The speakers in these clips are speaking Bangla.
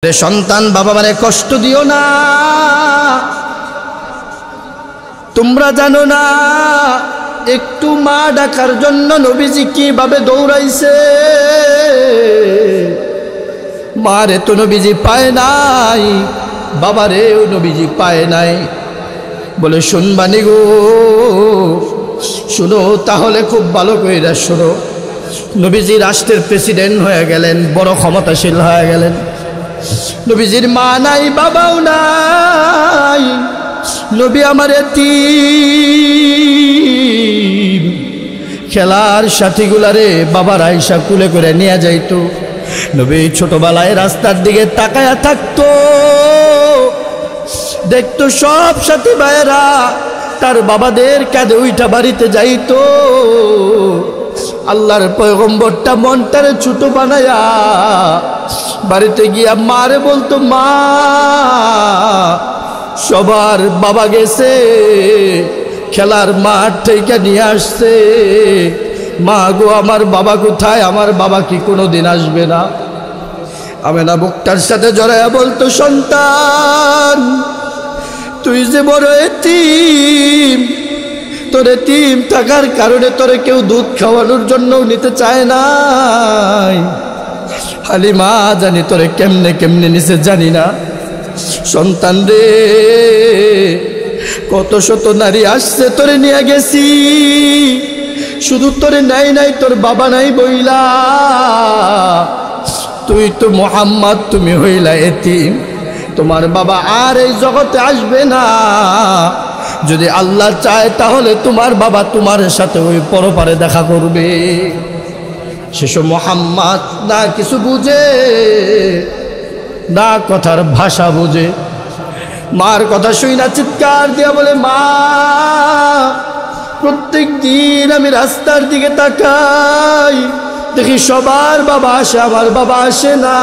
রে সন্তান বাবা মারে কষ্ট দিও না। তোমরা জানো না একটু মা ডাকার জন্য নবীজি কিভাবে দৌড়াইছে। মারে তো নবীজি পায় নাই, বাবারেও নবীজি পায় নাই। বলে শুনবানি গো, শুনো তাহলে খুব ভালো কইরা শুনো। নবীজি রাষ্ট্রের প্রেসিডেন্ট হয়ে গেলেন, বড় ক্ষমতাশীল হয়ে গেলেন। নবীজির মা নাই, বাবাও নাই। নবী আমার এতিম। খেলার সাথীগুলারে বাবার আয়সা কুলে করে নিয়ে যাইতো। নবী ছোটবেলায় রাস্তার দিকে তাকায়া থাকতো, দেখতো সব সাথী ভাইয়েরা তার বাবাদের কাঁধে উইঠা বাড়িতে যাইতো। আল্লাহর পয়গম্বরটা মনটারে ছোট বানায়া বাড়িতে গিয়া মারে বলতো, মা সবার বাবা গেছে, খেলার মাঠ থেকে নিয়ে আসছে। মা গো আমার বাবা কোথায়? আমার বাবা কি কোনোদিন আসবে না? আমেনা বুকটার সাথে জড়াইয়া বলতো, সন্তান তুই যে বড় এতিম, তোর এতিম থাকার কারণে তোরে কেউ দুধ খাওয়ানোর জন্য নিতে চায় নাই। হালিমা জানি তোরে কেমনে কেমনে নিছে জানি না। সন্তান রে, কত শত নারী আসছে তোরে নিয়ে গেছি, শুধু তোরে নাই নাই তোর বাবা নাই বইলা। তুই তো মোহাম্মদ, তুমি হইলা এতিম, তোমার বাবা আর এই জগতে আসবে না। যদি আল্লাহ চায় তাহলে তোমার বাবা তোমার সাথে ওই পরপারে দেখা করবে। শিশু মোহাম্মদ না কিছু বুঝে, না কথার ভাষা বুঝে। মার কথা শুই না চিৎকার দিয়া বলে, মা প্রত্যেক দিন আমি রাস্তার দিকে তাকাই, দেখি সবার বাবা আসে, আমার বাবা আসে না।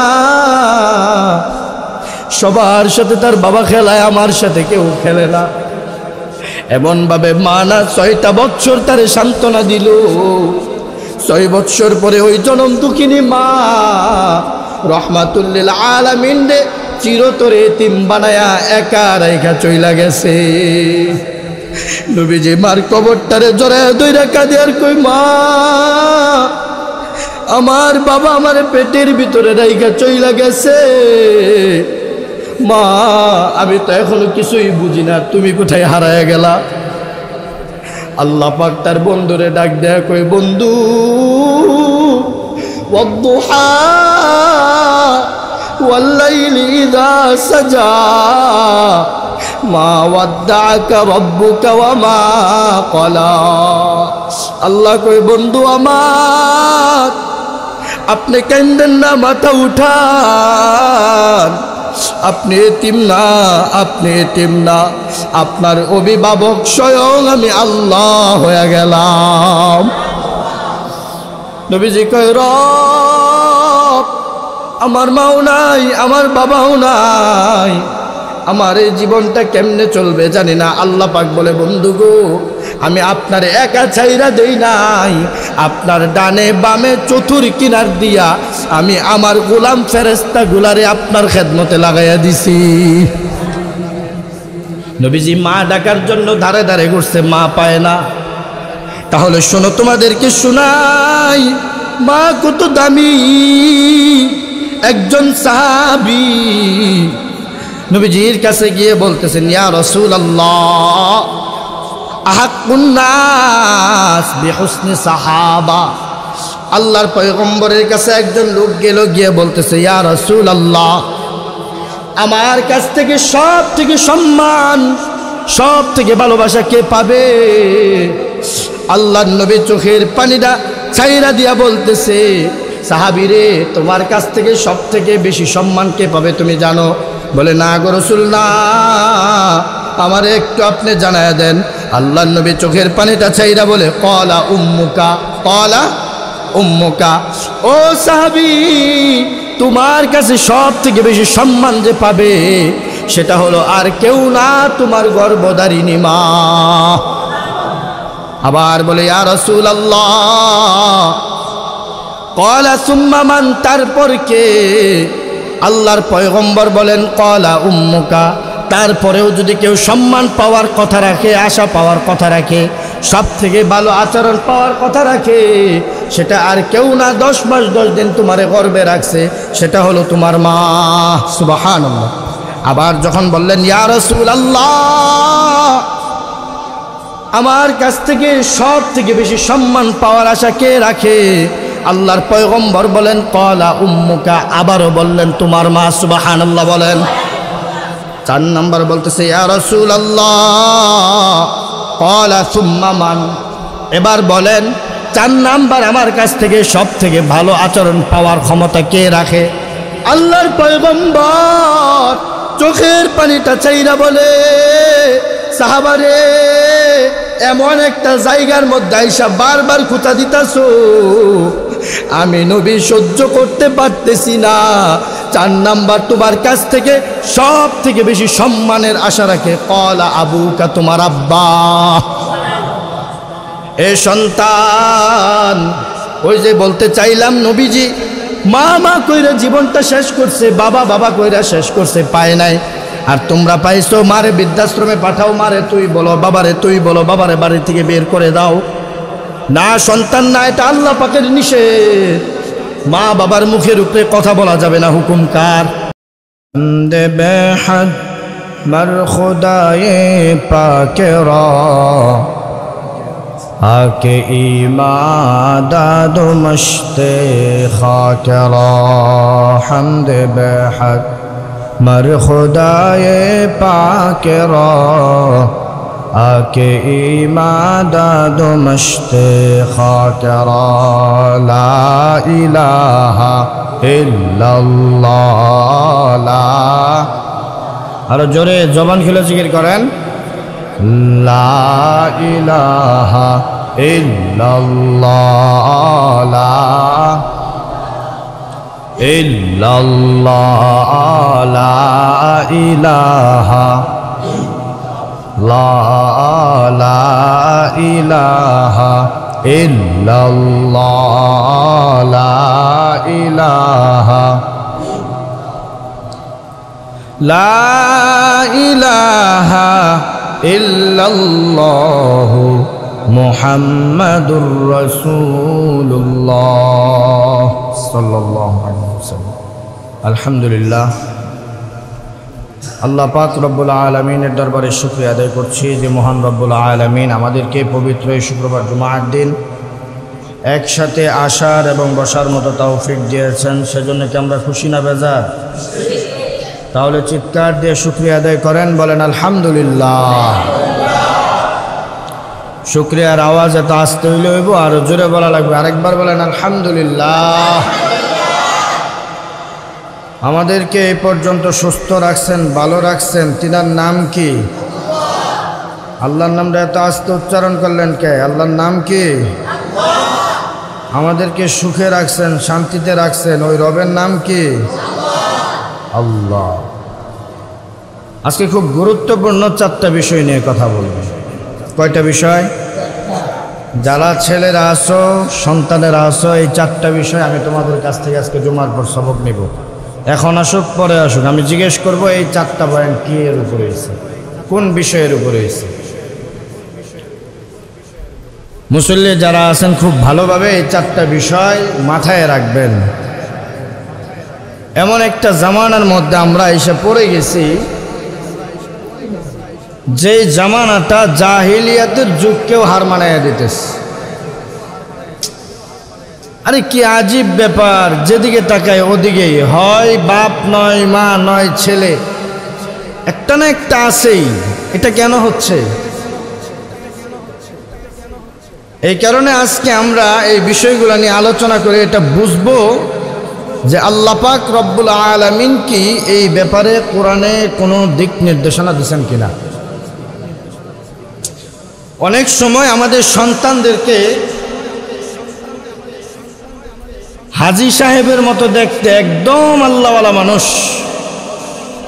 সবার সাথে তার বাবা খেলায়, আমার সাথে কেউ খেলে না। এমন ভাবে মা না 6টা বছর তারে সান্ত্বনা দিল। 6 বছর পরে ওই জনম দুঃখিনী মা রহমাতুল্লিল আলামিন রে চিরতরে এতিম বানায়া একা রাইখা চইলা গেছে। নবীজি মার কবরটারে জড়ায়া ধইরা কাঁদে আর কই, মা আমার বাবা আমার পেটের ভিতরে রাইখা চইলা গেছে। মা আমি তো এখনো কিছুই বুঝি না, তুমি কোথায় হারায়া গেলা? আল্লাহ পাক তার বন্ধুরে ডাক দেয়া কই, বন্ধু ওয়াদ্দুহা ওয়াল্লাইলি ইযা সাজা মা ওয়াদ্দাআকা রাব্বুকা ওয়া মা ক্বালা। আল্লাহ কই, বন্ধু আমার আপনি কান্দেন না, মাথা উঠান। আপনি এতিম না, আপনি এতিম না, আপনার অভিভাবক স্বয়ং আমি আল্লাহ হয়ে গেলাম। নবীজি কয়, রব আমার মাও নাই, আমার বাবাও নাই, আমার এই জীবনটা কেমনে চলবে জানি না। আল্লাহ পাক বলে, বন্ধু গো আমি আপনার একা ছাইরা দেই নাই, আপনার ডানে বামে চতুর কিনার দিয়া আমি আমার গোলাম ফেরেশতা গুলারে আপনার খেদমতে লাগাইয়া দিছি। নবীজি মা ডাকার জন্য ধারে ধারে ঘুরছে, মা পায় না। তাহলে শোনো, তোমাদেরকে শোনাই, মা কত দামি। একজন সাহাবী নবীজির কাছে গিয়ে বলতেছেন, ইয়া রাসূলুল্লাহ আহাক্কুন নাস বিহুসনি সাহাবা। আল্লাহর পয়গম্বরের কাছে একজন লোক গেল, গিয়ে বলতেছে, ইয়া রাসূলুল্লাহ আমার কাছ থেকে সব থেকে সম্মান, সব থেকে ভালোবাসা কে পাবে? আল্লাহর নবী চোখের পানিটা ছাইরা দিয়া বলতেছে, সাহাবী রে তোমার কাছ থেকে সব থেকে বেশি সম্মান কে পাবে তুমি জানো? বলে, না গো রাসূল না, আমারে একটু আপনি জানায়া দেন। আল্লাহর নবী চোখের পানিটা ছাইরা বলে, ক্বালা উম্মুকা, ক্বালা উম্মুকা। ও সাহাবী, তোমার কাছে সব থেকে বেশি সম্মান যে পাবে সেটা হলো আর কেউ না, তোমার গর্ভধারিণী মা। আবার বলে, ইয়া রাসূলুল্লাহ ক্বালা সুম্মা মান, তারপর কে? আল্লাহর পয়গম্বর বলেন ক্বালা উম্মুকা, তারপরেও যদি কেউ সম্মান পাওয়ার কথা রাখে, আশা পাওয়ার কথা রাখে, সব থেকে ভালো আচরণ পাওয়ার কথা রাখে, সেটা আর কেউ না 10 মাস 10 দিন তোমারে গর্বে রাখছে, সেটা হলো তোমার মা। সুবহানাল্লাহ। আবার যখন বললেন ইয়া রাসূলুল্লাহ, আমার কাছ থেকে সব থেকে বেশি সম্মান পাওয়ার আশা কে রাখে? আল্লাহর পয়গম্বর বলেন ক্বালা উম্মুকা, আবারও বললেন তোমার মা। সুবহানাল্লাহ বলেন। 4 নম্বর বলতেছে ইয়া রাসূলুল্লাহ ক্বালা সুম্মা মান, এবার বলেন 4 নাম্বার আমার কাছ থেকে সব থেকে ভালো আচরণ পাওয়ার ক্ষমতা কে রাখে? আল্লাহর পয়গম্বর চোখের পানিটা চাইরা বলে সাহাবারে, এমন একটা জায়গার মধ্যে আইসা বারবার খুঁতা দিতাছো, আমি নবী সহ্য করতে পারতেছি না। 4 নাম্বার তোমার কাছ থেকে সব থেকে বেশি সম্মানের আশা রাখে ক্বালা আবুকা, তোমার আব্বা। এ সন্তান, ওই যে বলতে চাইলাম নবীজি মা মা কইরা জীবনটা শেষ করছে, বাবা বাবা কইরা শেষ করছে, পায় নাই। আর তোমরা পাইছো মারে বৃদ্ধাশ্রমে পাঠাও, মারে তুই বলো, বাবারে তুই বলো, বাবারে বাড়ি থেকে বের করে দাও। না সন্তান না, এটা আল্লাহ পাকের নিষেধ। মা বাবার মুখের উপরে কথা বলা যাবে না, হুকুম কার? দেবে হাত মার খোদায়ে পাকেরা আকে ইমাদাদ মশতে খাকেরা, হামদ বেহাত मर खुदाए पाकेरा आके इमादाद मश्ते खाकेरा, ला इलाहा इल्लल्लाह, ला, और जोरे जबान खुले जिक्र करें, ला इलाहा इल्लल्लाह, ला इल्लल्लाह, ला इलाहा, ला इलाहा इल्लल्लाह, ला इलाहा, ला इलाहा इल्लल्लाह मुहम्मदुर रसूलुल्लाह सल्लल्लाहु अलैहि वसल्लम। আলহামদুলিল্লাহ, আল্লাহ পাক রব্বুল আলামিনের দরবারে শুকরিয়া আদায় করছি যে মহান রব্বুল আলামিন আমাদেরকে পবিত্র এই শুক্রবার জুমার দিন একসাথে আসার এবং বসার মতো তৌফিক দিয়েছেন। সেজন্য কি আমরা খুশি না বেজার? তাহলে চিৎকার দিয়ে শুকরিয়া আদায় করেন, বলেন আলহামদুলিল্লাহ। শুকরিয়ার আওয়াজ এত আসতে হইলে হইব, আরো জোরে বলা লাগবে। আরেকবার বলেন আলহামদুলিল্লাহ। আমাদেরকে এই পর্যন্ত সুস্থ রাখছেন, ভালো রাখছেন, তিনার নাম কি? আল্লাহর নামটা এত আস্তে উচ্চারণ করলেন কে? আল্লাহর নাম কি? আমাদেরকে সুখে রাখছেন, শান্তিতে রাখছেন, ওই রবের নাম কি? আল্লাহ। আজকে খুব গুরুত্বপূর্ণ 4টা বিষয় নিয়ে কথা বলবো। কয়টা বিষয়? যারা ছেলেরা আসো, সন্তানেরা আসো, এই 4টা বিষয় আমি তোমাদের কাছ থেকে আজকে জুমার পর সবক নিব। এখন আসুক, পরে আসুক, আমি জিজ্ঞেস করব এই 4টা বয়ান কি এর উপরে হয়েছে, কোন বিষয়ের উপরে হয়েছে। মুসল্লি যারা আছেন খুব ভালোভাবে এই 4টা বিষয় মাথায় রাখবেন। এমন একটা জামানার মধ্যে আমরা এসে পড়ে গেছি, যে জামানাটা জাহিলিয়াতের যুগকেও হার মানাইয়া দিতেছে। আরে কি আজীব ব্যাপার, যেদিকে তাকায় ওদিকেই হয় বাপ নয় মা নয় ছেলে, একটা না একটা আছেই। এটা কেন হচ্ছে? এই কারণে আজকে আমরা এই বিষয়গুলো নিয়ে আলোচনা করে এটা বুঝবো যে আল্লাহ পাক রব্বুল আলামিন কি এই ব্যাপারে কোরআনে কোনো দিক নির্দেশনা দিয়েছেন কিনা। অনেক সময় আমাদের সন্তানদেরকে হাজী সাহেবের মতো দেখতে, একদম আল্লাহওয়ালা মানুষ,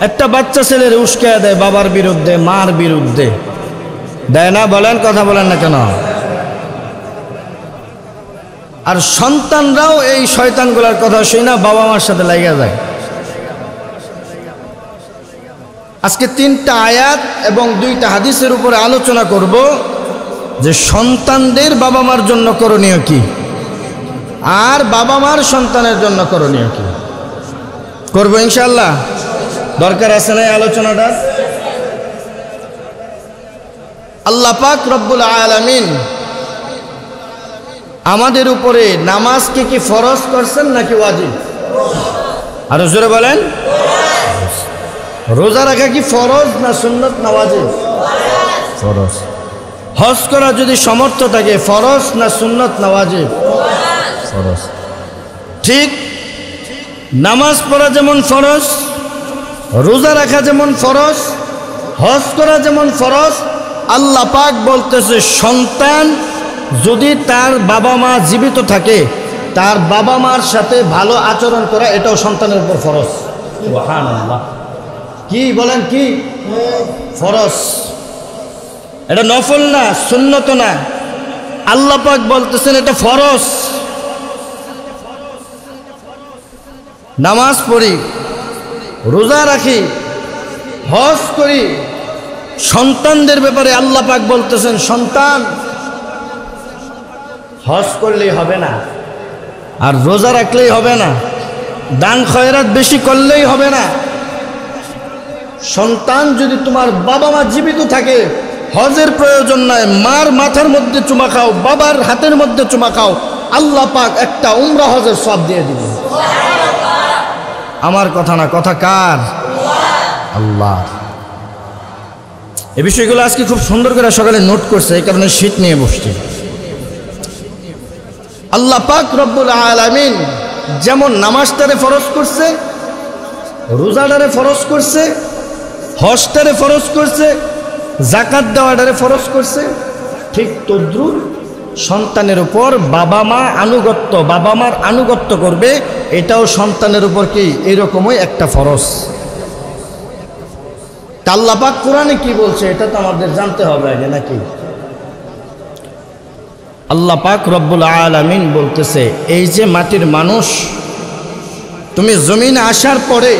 একটা বাচ্চা ছেলের উস্কায়া দেয় বাবার বিরুদ্ধে, মার বিরুদ্ধে, দেয় না? বলেন, কথা বলেন না কেন? আর সন্তানরাও এই শয়তানগুলোর কথা শুনে বাবা মার সাথে লাগিয়ে যায়। আজকে 3টা আয়াত এবং 2টা হাদিসের উপরে আলোচনা করব যে সন্তানদের বাবা মার জন্য করণীয় কি, আর বাবা মার সন্তানের জন্য করণীয় কি করব ইনশাআল্লাহ। দরকার আছে না এই আলোচনাটা? আল্লাহ পাক রব্বুল আলামিন আমাদের উপরে নামাজকে কি ফরজ করছেন নাকি ওয়াজিব? আরো জোরে বলেন। রোজা রাখা কি ফরজ না সুন্নত না ওয়াজিব? ফরজ। হজ করা যদি সামর্থ্য থাকে ফরজ না সুন্নত না ওয়াজিব? ফরজ। ঠিক নামাজ পড়া যেমন ফরজ, রোজা রাখা যেমন ফরজ, হজ করা যেমন ফরজ, আল্লাহ পাক বলতেছে সন্তান যদি তার বাবা মা জীবিত থাকে তার বাবা মার সাথে ভালো আচরণ করা এটাও সন্তানের উপর ফরজ। সুবহানাল্লাহ। কি বলেন? কি ফরজ? এটা নফল না, সুন্নত না, আল্লাহ পাক বলতেছেন এটা ফরজ। নামাজ পড়ি, রোজা রাখি, হজ করি, সন্তানদের ব্যাপারে আল্লাহ পাক বলতেছেন সন্তান হজ করলেই হবে না, আর রোজা রাখলেই হবে না, দান খয়রাত বেশি করলেই হবে না। সন্তান যদি তোমার বাবা মা জীবিত থাকে হজের প্রয়োজন নাই, মার মাথার মধ্যে চুমা খাও, বাবার হাতের মধ্যে চুমা খাও, আল্লাহ পাক একটা উমরা হজের সওয়াব দিয়ে দিবেন। আমার কথা না, কথা কার? আল্লাহ। এই বিষয়গুলো আজকে খুব সুন্দর করে সকালে নোট করছে, এই কারণে শীত নিয়ে বসছি। আল্লাহ পাক রব্বুল আলামিন যেমন নামাজটারে ফরজ করছে, রোজাটারে ফরজ করছে, হজটারে ফরজ করছে, যাকাত দেওয়াটারে ফরজ করছে, ঠিক তদ্রুপ সন্তানের উপর বাবা মা আনুগত্য, বাবা মার আনুগত্য করবে, এটাও সন্তানের উপর কি এরকমই একটা ফরজ। আল্লাহ পাক কোরআনে কি বলছে এটা তো আমাদের জানতে হবে আগে, নাকি? আল্লাহ পাক রব্বুল আলামিন বলতেছে এই যে মাটির মানুষ, তুমি জমিনে আসার পরে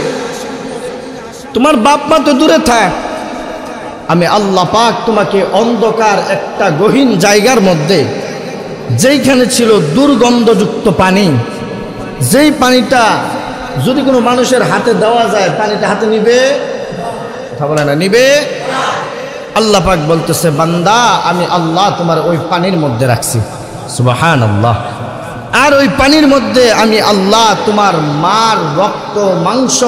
তোমার বাপ মা তো দূরে থাক, আমি আল্লাহ পাক তোমাকে অন্ধকার একটা গহীন জায়গার মধ্যে, যেইখানে ছিল দুর্গন্ধযুক্ত পানি, যেই পানিটা যদি কোনো মানুষের হাতে দেওয়া যায় পানিটা হাতে নিবে? কথা বলে না, নিবে? আল্লাহ পাক বলতেছে বান্দা আমি আল্লাহ তোমার ওই পানির মধ্যে রাখছি। সুবহানাল্লাহ। আর ওই পানির মধ্যে আমি আল্লাহ তোমার মার রক্ত মাংস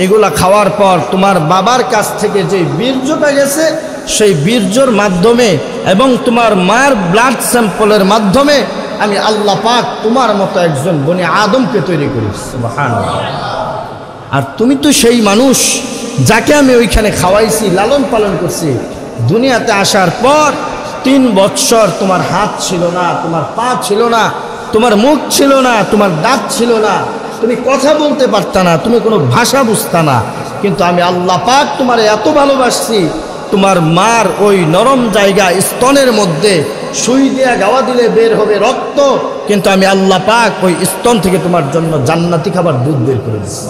এগুলা খাওয়ার পর তোমার বাবার কাছ থেকে যে বীর্যটা গেছে সেই বীর্যর মাধ্যমে এবং তোমার মায়ের ব্লাড স্যাম্পলের মাধ্যমে আমি আল্লাহ পাক তোমার মতো একজন বনি আদমকে তৈরি করি। সুবহানাল্লাহ। আর তুমি তো সেই মানুষ যাকে আমি ওইখানে খাওয়াইছি, লালন পালন করছি। দুনিয়াতে আসার পর 3 বৎসর তোমার হাত ছিল না, তোমার পা ছিল না, তোমার মুখ ছিল না, তোমার দাঁত ছিল না, তুমি কথা বলতে পারতা না, তুমি কোনো ভাষা বুঝতা না, কিন্তু আমি আল্লাহ পাক তোমার এত ভালোবাসছি, তোমার মার ওই নরম জায়গা স্তনের মধ্যে সুই দিয়া গাওয়া দিলে বের হবে রক্ত, কিন্তু আমি আল্লাহ পাক ওই স্তন থেকে তোমার জন্য জান্নাতি খাবার দুধ বের করে দিচ্ছি।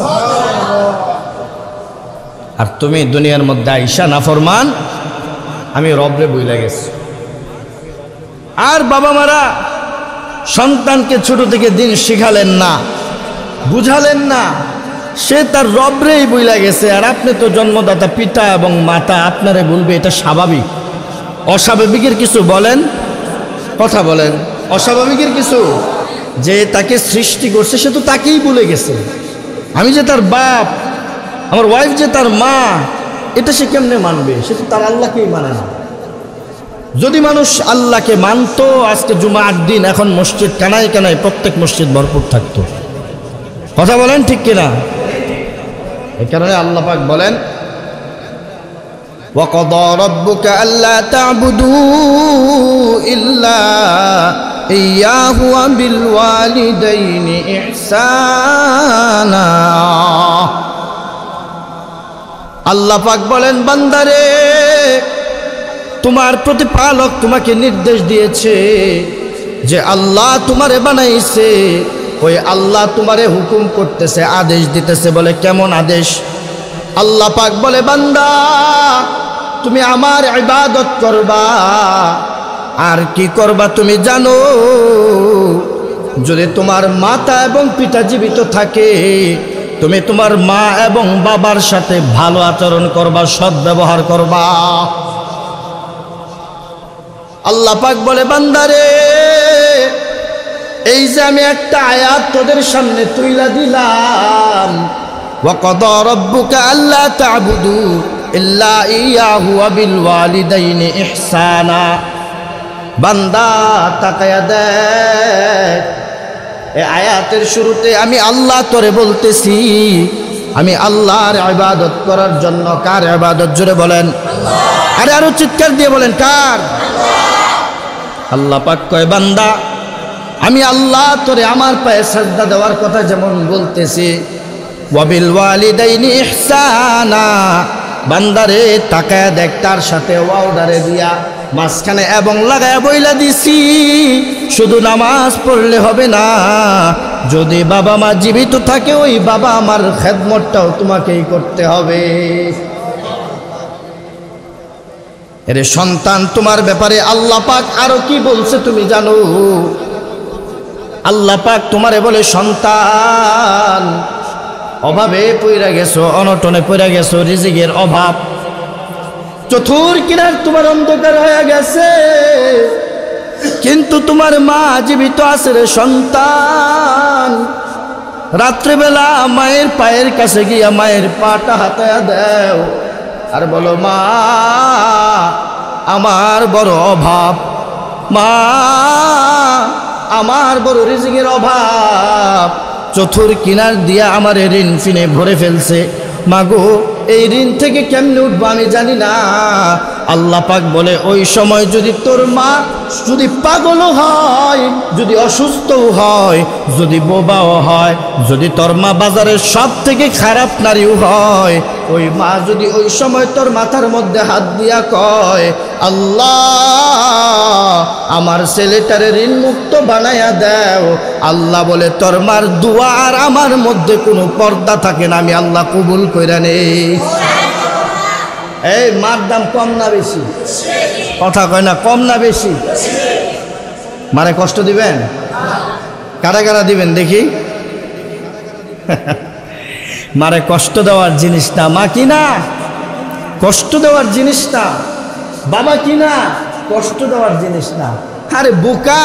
আর তুমি দুনিয়ার মধ্যে আইসা নাফরমান, আমি রবরে বইলা গেছি। আর বাবা মারা সন্তানকে ছোট থেকে দিন শিখালেন না, বুঝালেন না, সে তার রবরেই বইলা গেছে। আর আপনি তো জন্মদাতা পিতা এবং মাতা, আপনারে বলবে এটা স্বাভাবিক। অস্বাভাবিকের কিছু বলেন, কথা বলেন, অস্বাভাবিকের কিছু? যে তাকে সৃষ্টি করছে সে তো তাকেই বলে গেছে। আমি যে তার বাপ, আমার ওয়াইফ যে তার মা, এটা সে কেমনে মানবে? সে তো তার আল্লাহকেই মানে না। যদি মানুষ আল্লাহকে মানত, আজকে জুমার দিন এখন মসজিদ কানায় কানায় প্রত্যেক মসজিদ ভরপুর থাকতো। কথা বলেন ঠিক কিনা? এই কারণে আল্লাহ পাক বলেন ওয়াকাদা রাব্বুকা আল্লা তা'বুদু ইল্লা ইয়াহু ওয়া বিল ওয়ালিদাইনি ইহসানা। আল্লাহ পাক বলেন বান্দারে, তোমার প্রতিপালক তোমাকে নির্দেশ দিয়েছে যে আল্লাহ তোমারে বানাইছে, ওই আল্লাহ তোমারে হুকুম করতেছে, আদেশ দিতেছে। বলে কেমন আদেশ? আল্লাহ পাক বলে, বান্দা তুমি আমার ইবাদত করবা, আর কি করবা তুমি জানো? যদি তোমার মাতা এবং পিতা জীবিত থাকে, তুমি তোমার মা এবং বাবার সাথে ভালো আচরণ করবা, সৎ ব্যবহার করবা। আল্লাহ পাক বলে, বান্দারে এই যে আমি একটা আয়াত তোদের সামনে তুইলা দিলাম, ওয়াকাদা রাব্বুকা আল্লা তা'বুদু ইল্লা ইয়াহু ওয়া বিল ওয়ালিদাইনি ইহসানা। বান্দা তাকায়া দেখ, এই আয়াতের শুরুতে আমি আল্লাহ তোরে বলতেছি, আমি আল্লাহর ইবাদত করার জন্য। কার ইবাদত? জোরে বলেন আল্লাহ। আরে আরো চিৎকার দিয়ে বলেন, কার? আল্লাহ পাক কয়, বান্দা আমি আল্লাহ তোরে আমার পায়ে সাজদা দেওয়ার কথা যেমন বলতেছি, ওয়া বিল ওয়ালিদাইনি ইহসানা। বান্দারে তাকায়া দেখ, তার সাথে ওয়াওদারে দিয়া মাঝখানে এবং লাগায়া বইলা দিছি, শুধু নামাজ পড়লে হবে না, যদি বাবা মা জীবিত থাকে ওই বাবা আমার খেদমতটাও তোমাকেই করতে হবে। এরে সন্তান, তোমার ব্যাপারে আল্লাহ পাক আরো কি বলছে তুমি জানো? আল্লাহ পাক তোমারে বলে, সন্তান অভাবে পইরা গেছো, অনটনে পইরা গেছো, রিজিকের অভাব, চতুর্কিনার তোমার অন্ধকার হয়ে গেছে, কিন্তু তোমার মা জীবিত আছে রে সন্তান। রাত্রেবেলা মায়ের পায়ের কাছে গিয়া মায়ের পাটা হাতায়া দাও আর বলো, মা আমার বড় অভাব, মা আমার বড় রিজিকের অভাব, চতুর কিনার দিয়া আমার ঋণ ফিনে ভরে ফেলছে, মাগো এই ঋণ থেকে কেমনে উঠবো আমি জানি না। আল্লাহ পাক বলে, ওই সময় যদি তোর মা যদি পাগলও হয়, যদি অসুস্থও হয়, যদি বোবাও হয়, যদি তোর মা বাজারের সব থেকে খারাপ নারীও হয়, ওই মা যদি ওই সময় তোর মাথার মধ্যে হাত দিয়া কয়, আল্লাহ আমার ছেলেটারে ঋণ মুক্ত বানায়া দাও, আল্লাহ বলে, তোর মার দোয়া আর আমার মধ্যে কোনো পর্দা থাকে না, আমি আল্লাহ কবুল কইরা নেই। এই মার দাম কম না বেশি? কথা কয় না, কম না বেশি? মারে কষ্ট দিবেন? কারা কারা দিবেন দেখি? মারে কষ্ট দেওয়ার জিনিস না, মা কি না কষ্ট দেওয়ার জিনিস না, বাবা কি না কষ্ট দেওয়ার জিনিস না। আরে বোকা,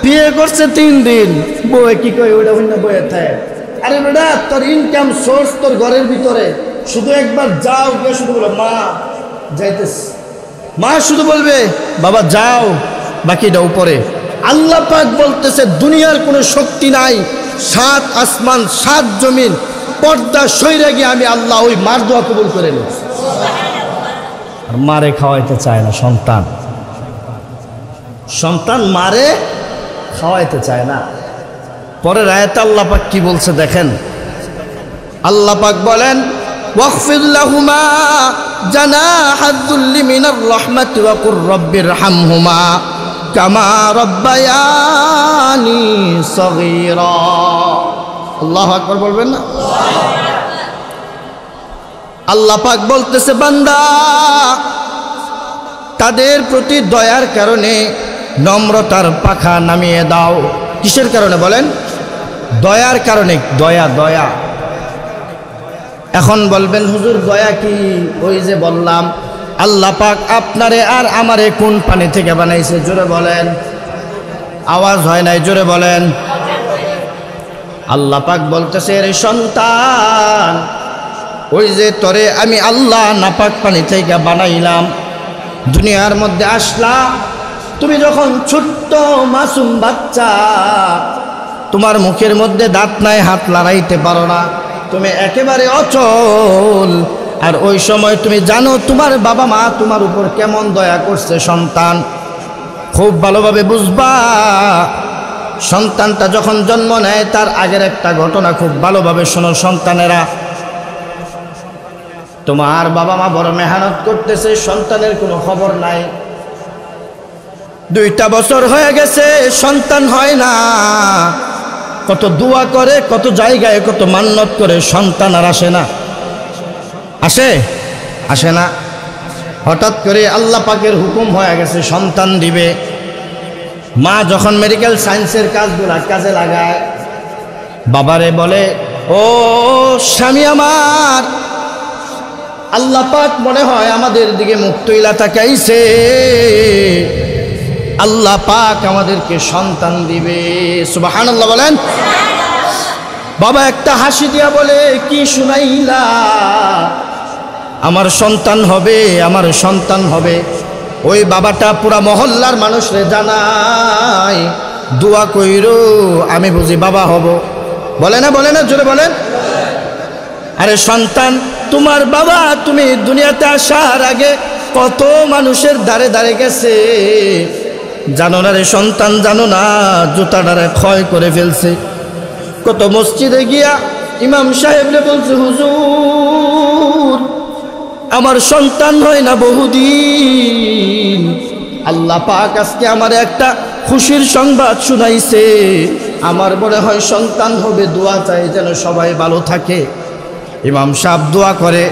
বিয়ে করছে 3 দিন, বউয়ে কি কই ওইটা অন্য বইয়ে থাকে। আরে বেটা, তোর ইনকাম সোর্স তোর ঘরের ভিতরে, শুধু একবার যাও গিয়ে শুধু বলো, মা যাইতেস, মা শুধু বলবে বাবা যাও, বাকিটা উপরে। আল্লাহ পাক বলতেছে, দুনিয়ার কোনো শক্তি নাই, 7 আসমান 7 জমিন পর্দা সইরে গিয়ে আমি আল্লাহ ওই মার দোয়া কবুল করে নিই। আর মারে খাওয়াইতে চায় না সন্তান, সন্তান মারে খাওয়াইতে চায় না। পরের আয়াতে আল্লাহ পাক কি বলছে দেখেন, আল্লাহ পাক বলেন, ওয়াখফিদ লাহুমা জানাহাদ যুল্লি মিনার রাহমাতি ওয়া কুর রাব্বিরহামহুমা কামা রাব্বায়ানি সগীরা। আল্লাহু আকবার বলবেন না? আল্লাহ পাক বলতেছে, বান্দা তাদের প্রতি দয়ার কারণে নম্রতার পাখা নামিয়ে দাও। কিসের কারণে বলেন? দয়ার কারণে। দয়া দয়া। এখন বলবেন হুজুর দয়া কি? ওই যে বললাম, আল্লাহ পাক আপনারে আর আমারে কোন পানি থেকে বানাইছে? জোরে বলেন। আওয়াজ হয় নাই, জোরে বলেন। আল্লাহ পাক বলতেছে, রে সন্তান, ওই যে তোরে আমি আল্লাহ নাপাক পানি থেকে বানাইলাম, দুনিয়ার মধ্যে আসলা, তুমি যখন ছোট্ট মাসুম বাচ্চা, তোমার মুখের মধ্যে দাঁত নাই, হাত লড়াইতে পারো না, তুমি একেবারে অচল। আর ওই সময় তুমি জানো তোমার বাবা মা তোমার উপর কেমন দয়া করছে। সন্তান খুব ভালোভাবে বুঝবা, সন্তানটা যখন জন্ম নেয় তার আগের একটা ঘটনা খুব ভালোভাবে শোনো সন্তানেরা। তোমার বাবা মা বড় মেহনত করতেছে, সন্তানের কোনো খবর নাই, 2টা বছর হয়ে গেছে, সন্তান হয় না, কত দোয়া করে, কত জায়গায় কত মান্নত করে, সন্তান আর আসে না। আসে আসে না? হঠাৎ করে আল্লাহ পাকের হুকুম হয়ে গেছে সন্তান দিবে। মা যখন মেডিকেল সায়েন্সের কাজগুলা কাজে লাগায়, বাবারে বলে, ও স্বামী আমার, আল্লাহ পাক মনে হয় আমাদের দিকে মুখ তুইলা তাকাইছে, আল্লাহ পাক আমাদেরকে সন্তান দিবে। সুবহানাল্লাহ বলেন। বাবা একটা হাসি দিয়া বলে, কি শুনাইলা? আমার সন্তান হবে, আমার সন্তান হবে। ওই বাবাটা পুরা মহল্লার মানুষরে জানায়, দোয়া কইরো আমি বুঝি বাবা হব। বলে না বলে না? জোরে বলেন। আরে সন্তান তোমার বাবা, তুমি দুনিয়াতে আসার আগে কত মানুষের দ্বারে দ্বারে গেছে জানো না রে সন্তান? জানো না? জুতাটারে ক্ষয় করে ফেলছে। কত মসজিদে গিয়া ইমাম সাহেবরে বলছে, হুজুর আমার সন্তান হয় না বহুদিন, আল্লাহ পাক আজকে আমার একটা খুশির সংবাদ শুনাইছে, আমার মনে হয় সন্তান হবে, দোয়া চাই যেন সবাই ভালো থাকে। ইমাম সাহেব দোয়া করে,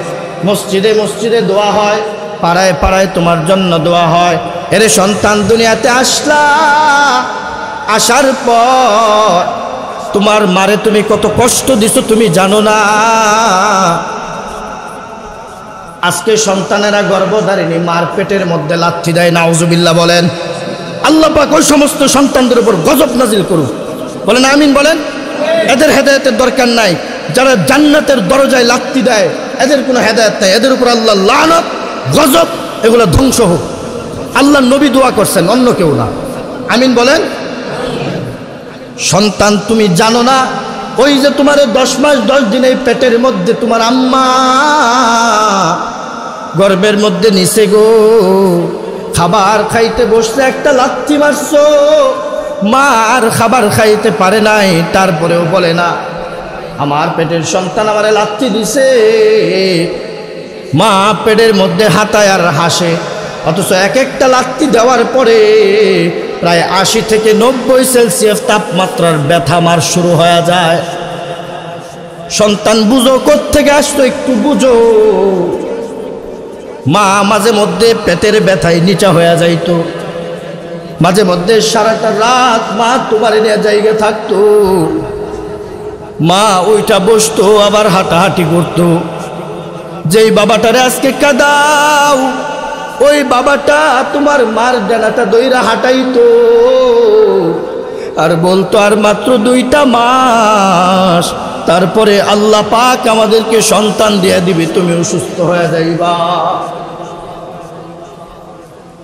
মসজিদে মসজিদে দোয়া হয়, পাড়ায় পাড়ায় তোমার জন্য দোয়া হয়। এরে সন্তান দুনিয়াতে আসলা, আসার পর তোমার মারে তুমি কত কষ্ট দিছো তুমি জানো না? আজকে সন্তানেরা গর্ভধারিণী মার পেটের মধ্যে লাথি দেয়, নাউজুবিল্লাহ বলেন। আল্লাহ পাক ওই সমস্ত সন্তানদের উপর গজব নাজিল করুন, বলেন আমিন বলেন। এদের হেদায়েতের দরকার নাই। যারা জান্নাতের দরজায় লাথি দেয় এদের কোনো হেদায়েত নাই, এদের উপর আল্লাহ লানত গজব, এগুলো ধ্বংস হোক। আল্লাহ নবী দোয়া করছেন, অন্য কেউ না। আমিন বলেন। সন্তান তুমি জানো না, ওই যে তোমার 10 মাস 10 দিন এই পেটের মধ্যে তোমার আম্মা গর্ভের মধ্যে নিচে গো, খাবার খাইতে বসলে একটা লাথি মারছো, মা আর খাবার খাইতে পারে নাই, তারপরেও বলে না আমার পেটের সন্তান আমারে লাথি দিছে। মা পেটের মধ্যে হাতায় আর হাসে, অথচ এক একটা লাথি দেওয়ার পরে প্রায় 80 থেকে 90 সেলসিয়াস তাপমাত্রার ব্যথা মার শুরু হয়ে যায়। সন্তান বুঝো কোত্থেকে আসতো, একটু বুঝো। মা মাঝে মধ্যে পেটের ব্যথায় নিচা হয়ে যাইতো, মাঝে মধ্যে সারাটা রাত মা তোমার নিয়ে জায়গা থাকতো, মা ওইটা বসতো আবার হাঁটাহাঁটি করতো। যেই বাবাটারে আজকে কাদাও, ওই বাবাটা তোমার মার ডানাটা দইরা হাঁটাইতো আর বলতো আর মাত্র 2টা মাস, তারপরে আল্লাহ পাক আমাদেরকে সন্তান দিয়ে দিবে, তুমি অসুস্থ হয়ে যাইবা।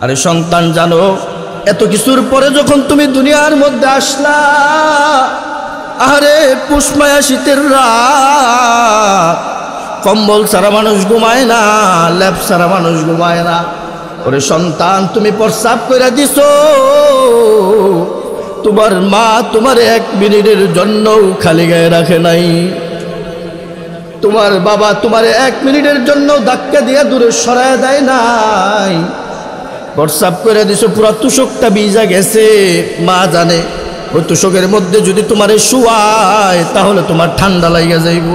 আরে সন্তান জানো, এত কিছুর পরে যখন তুমি দুনিয়ার মধ্যে আসলা, আরে পুষ্মায়া শীতের রাত, কম্বল ছাড়া মানুষ ঘুমায় না, ল্যাপ ছাড়া মানুষ ঘুমায় না। ওরে সন্তান তুমি প্রস্রাব করে দিছো, তোমার মা তোমার 1 মিনিটের জন্য খালি গায়ে রাখে নাই। তোমার বাবা তোমার 1 মিনিটের জন্য ধাক্কা দিয়ে দূরে সরায় দেয় নাই। প্রস্রাব করে দিছো, পুরো তুষকটা ভিজা গেছে, মা জানে ওই তুষকের মধ্যে যদি তোমার শুয়ায় তাহলে তোমার ঠান্ডা লাগিয়ে যাইব।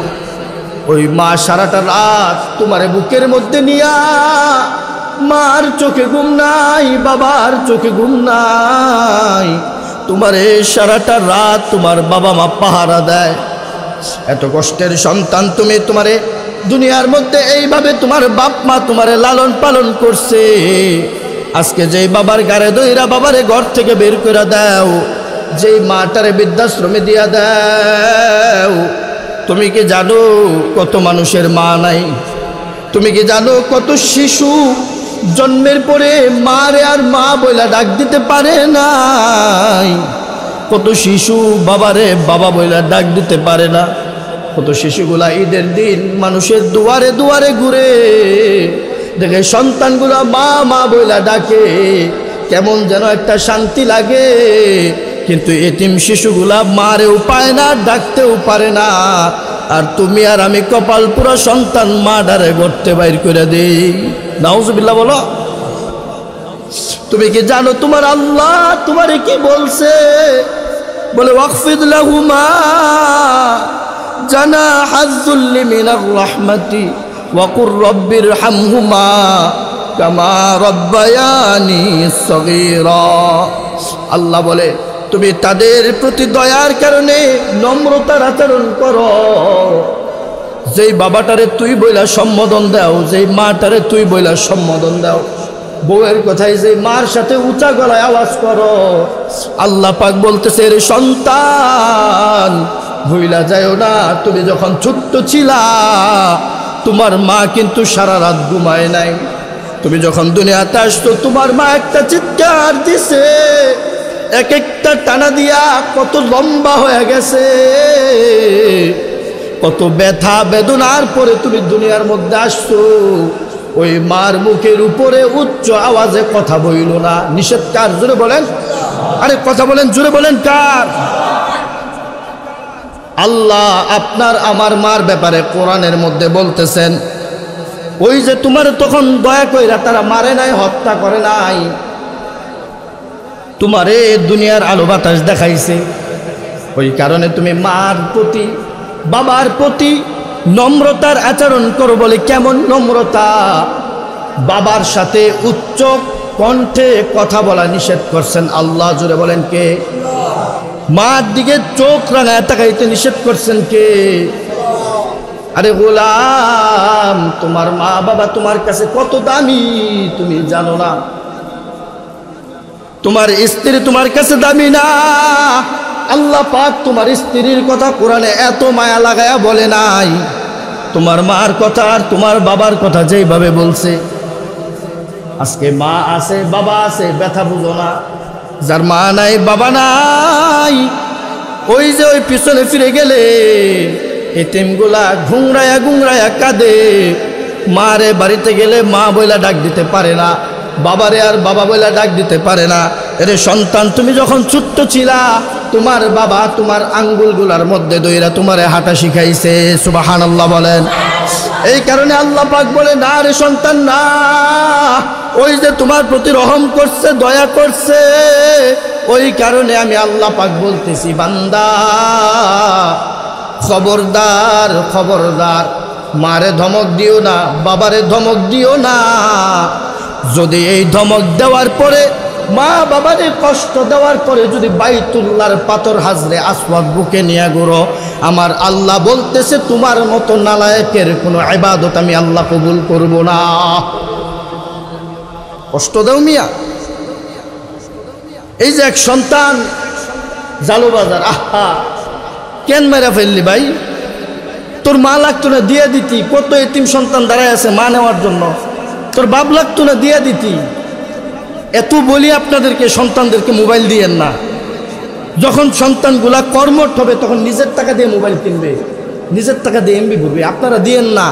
ওই মা সারাটা রাত তোমার বুকের মধ্যে নিয়া, মার চোখে ঘুম নাই, বাবার চোখে ঘুম নাই, তোমারে সারাটা রাত তোমার বাবা মা পাহারা দেয়। এত কষ্টের সন্তান তুমি, তোমারে দুনিয়ার মধ্যে এইভাবে তোমার বাপ মা তোমারে লালন পালন করছে। আজকে যেই বাবার গাড়ে দইরা বাবারে ঘর থেকে বের করে দাও, যেই মাটারে বৃদ্ধাশ্রমে দিয়া দাও, তুমি কি জানো কত মানুষের মা নাই? তুমি কি জানো কত শিশু জন্মের পরে মারে আর মা বইলা ডাক দিতে পারে নাই? কত শিশু বাবারে বাবা বইলা ডাক দিতে পারে না? কত শিশুগুলা ঈদের দিন মানুষের দুয়ারে দুয়ারে ঘুরে দেখে সন্তানগুলা মা মা বইলা ডাকে, কেমন যেন একটা শান্তি লাগে। কিন্তু এতিম শিশুগুলা মারেও পায় না, ডাকতেও পারে না। আর তুমি আর আমি কপাল পুরো সন্তান মা ডারে গড়তে বাইর করে দেই। নাউজুবিল্লাহ বলো। তুমি কি জানো তোমার আল্লাহ তোমারে কি বলছে? বলে ওয়াকফিদ লাহুমা জানাহাজ যুল্লি মিনার রাহমাতি ওয়াকুর রব্বির হামহুমা কামা রব্বায়ানি সগীরা। আল্লাহ বলে তুমি তাদের প্রতি দয়ার কারণে নম্রতার আচরণ করো। যেই বাবাটারে তুই বইলা সম্বোধন দাও, যেই মাটারে তুই বইলা সম্বোধন দাও, বউয়ের কথাই যে মার সাথে উঁচা গলায় আওয়াজ করো। আল্লাহ পাক বলতেছে রে সন্তান, ভুইলা যাও না তুমি যখন ছোট্ট ছিলা তোমার মা কিন্তু সারা রাত ঘুমায় নাই। তুমি যখন দুনিয়াতে আসতো তোমার মা একটা চিৎকার দিছে, এক একটা টানা দিয়া কত লম্বা হয়ে গেছে, কত ব্যথা বেদনার পরে তুমি দুনিয়ার মধ্যে আসছো। ওই মার মুখের উপরে উচ্চ আওয়াজে কথা বইল না, নিষেধ কার? জোরে বলেন, আরে কথা বলেন, জোরে বলেন কার? আল্লাহ আপনার আমার মার ব্যাপারে কোরআনের মধ্যে বলতেছেন, ওই যে তোমার তখন দয়া কইরা তারা মারে নাই, হত্যা করে নাই, তোমারে দুনিয়ার আলো বাতাস দেখাইছে, ওই কারণে তুমি মার প্রতি বাবার প্রতি নম্রতার আচরণ করো। বলে কেমন নম্রতা? বাবার সাথে উচ্চ কণ্ঠে কথা বলা নিষেধ করছেন আল্লাহ। জোরে বলেন কে? মার দিকে চোখ রাঙায় তাকাইতে নিষেধ করছেন কে? আরে গোলাম, তোমার মা বাবা তোমার কাছে কত দামি তুমি জানো না? তোমার স্ত্রী তোমার কাছে দামি না? আল্লাহ পাক তোমার স্ত্রীর কথা কোরআনে এত মায়া লাগায়া বলে নাই, তোমার মার কথা আর তোমার বাবার কথা যেইভাবে বলছে। আজকে মা আছে বাবা আছে, ব্যথা বুঝো না। যার মা নাই বাবা নাই, ওই যে ওই পিছনে ফিরে গেলে এতিমগুলা ঘুংরায়া ঘুংরায়া কাঁদে। মারে বাড়িতে গেলে মা বইলা ডাক দিতে পারে না, বাবারে আর বাবা বইলা ডাক দিতে পারে না। এরে সন্তান, তুমি যখন ছোট্ট ছিলা তোমার বাবা তোমার আঙ্গুলগুলার মধ্যে দইরা তোমারে হাঁটা শিখাইছে। সুবহানাল্লাহ বলেন। এই কারণে আল্লাহ পাক বলে না রে সন্তান না, ওই যে তোমার প্রতি রহম করছে, দয়া করছে, ওই কারণে আমি আল্লাহ পাক বলতেছি বান্দা খবরদার খবরদার, মারে ধমক দিও না, বাবারে ধমক দিও না। যদি এই ধমক দেওয়ার পরে মা বাবারে কষ্ট দেওয়ার পরে যদি বাইতুল্লাহর পাথর হাজরে আসওয়াদ বুকে নিয়ে ঘুরো, আমার আল্লাহ বলতেছে তোমার মতো নালায়েকের কোনো ইবাদত আমি আল্লাহ কবুল করব না। কষ্ট দাও মিয়া। এই যে এক সন্তান জালুবাজার, আহা কেন মেরা ফেললি ভাই? তোর মা লাগতো না দিয়ে দিতি? কত এতিম সন্তান দাঁড়ায় আছে মা নেওয়ার জন্য, তোর বাপ লাগতো না দিয়ে দিতি? এত বলি আপনাদেরকে, সন্তানদেরকে মোবাইল দিয়েন না। যখন সন্তানগুলা কর্মঠ হবে তখন নিজের টাকা দিয়ে মোবাইল কিনবে, নিজের টাকা দিয়ে এমবি ঘুরবে, আপনারা দিয়েন না।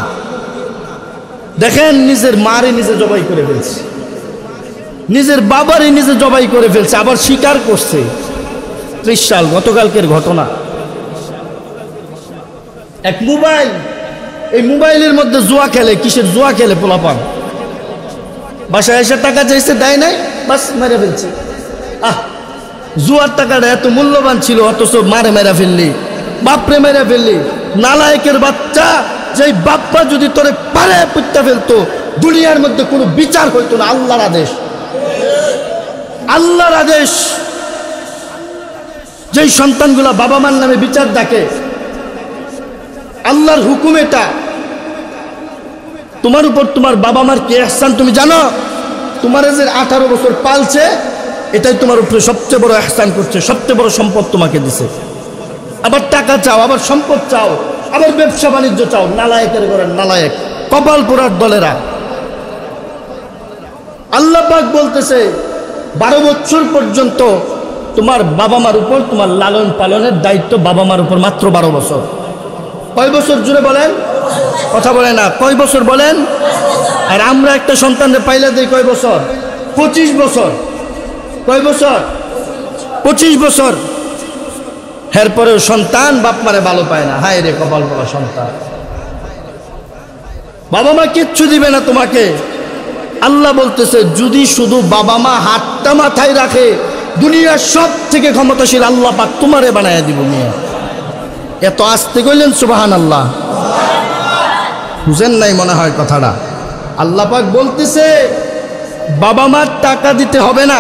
দেখেন নিজের মারে নিজে জবাই করে ফেলছে, নিজের বাবারে নিজে জবাই করে ফেলছে, আবার স্বীকার করছে। 30 সাল গতকালকের ঘটনা। এক মোবাইল, এই মোবাইলের মধ্যে জুয়া খেলে। কিসের জুয়া খেলে? পোলাপান বাসায় এসে টাকা চাইছে, দেয় নাই, বাস মেরে ফেলছে। জুয়ার টাকাটা এত মূল্যবান ছিল, অথচ মারে মেরা ফেললি, বাপরে মেরা ফেললি। নালায়েকের বাচ্চা, যেই বাপ্পা যদি তোরে পারে পুত্তা ফেলতো, দুনিয়ার মধ্যে কোনো বিচার হইতো না। আল্লাহর আদেশ, আল্লাহর আদেশ। যেই সন্তানগুলা বাবা মার নামে বিচার ডাকে, আল্লাহর হুকুম এটা। তোমার উপর তোমার বাবা মার কি ইহসান তুমি জানো? তোমার যে 18 বছর পালছে, এটাই তোমার উপরে সবচেয়ে বড় ইহসান করছে, সবচেয়ে বড় সম্পদ তোমাকে দিছে। আবার টাকা চাও, আবার সম্পদ চাও, আবার ব্যবসা বাণিজ্য চাও। নালায়েকের ঘরের নালায়েক, কপাল পোড়ার দলেরা। আল্লাহ পাক বলতেছে 12 বছর পর্যন্ত তোমার বাবা মার উপর তোমার লালন পালনের দায়িত্ব বাবা মার উপর, মাত্র 12 বছর। কয় বছর জুড়ে বলেন? কথা বলে না, কয় বছর বলেন? আর আমরা একটা সন্তানকে পাইলে দেই কয় বছর? 25 বছর। কয় বছর? 25 বছর। এরপরেও সন্তান বাপ মারে ভালো পায় না। হায় রে কপাল পোড়া সন্তান। বাবা মা কিচ্ছু দিবে না তোমাকে। আল্লাহ বলতেছে যদি শুধু বাবা মা হাতটা মাথায় রাখে, দুনিয়ার সব থেকে ক্ষমতাশীল আল্লাহ পাক তোমারে বানায় দিব। মিয়া এত আস্তে কইলেন সুবহানাল্লাহ। বুঝেন নাই মনে হয় কথাটা। আল্লাহ পাক বলতেছে বাবা মার টাকা দিতে হবে না,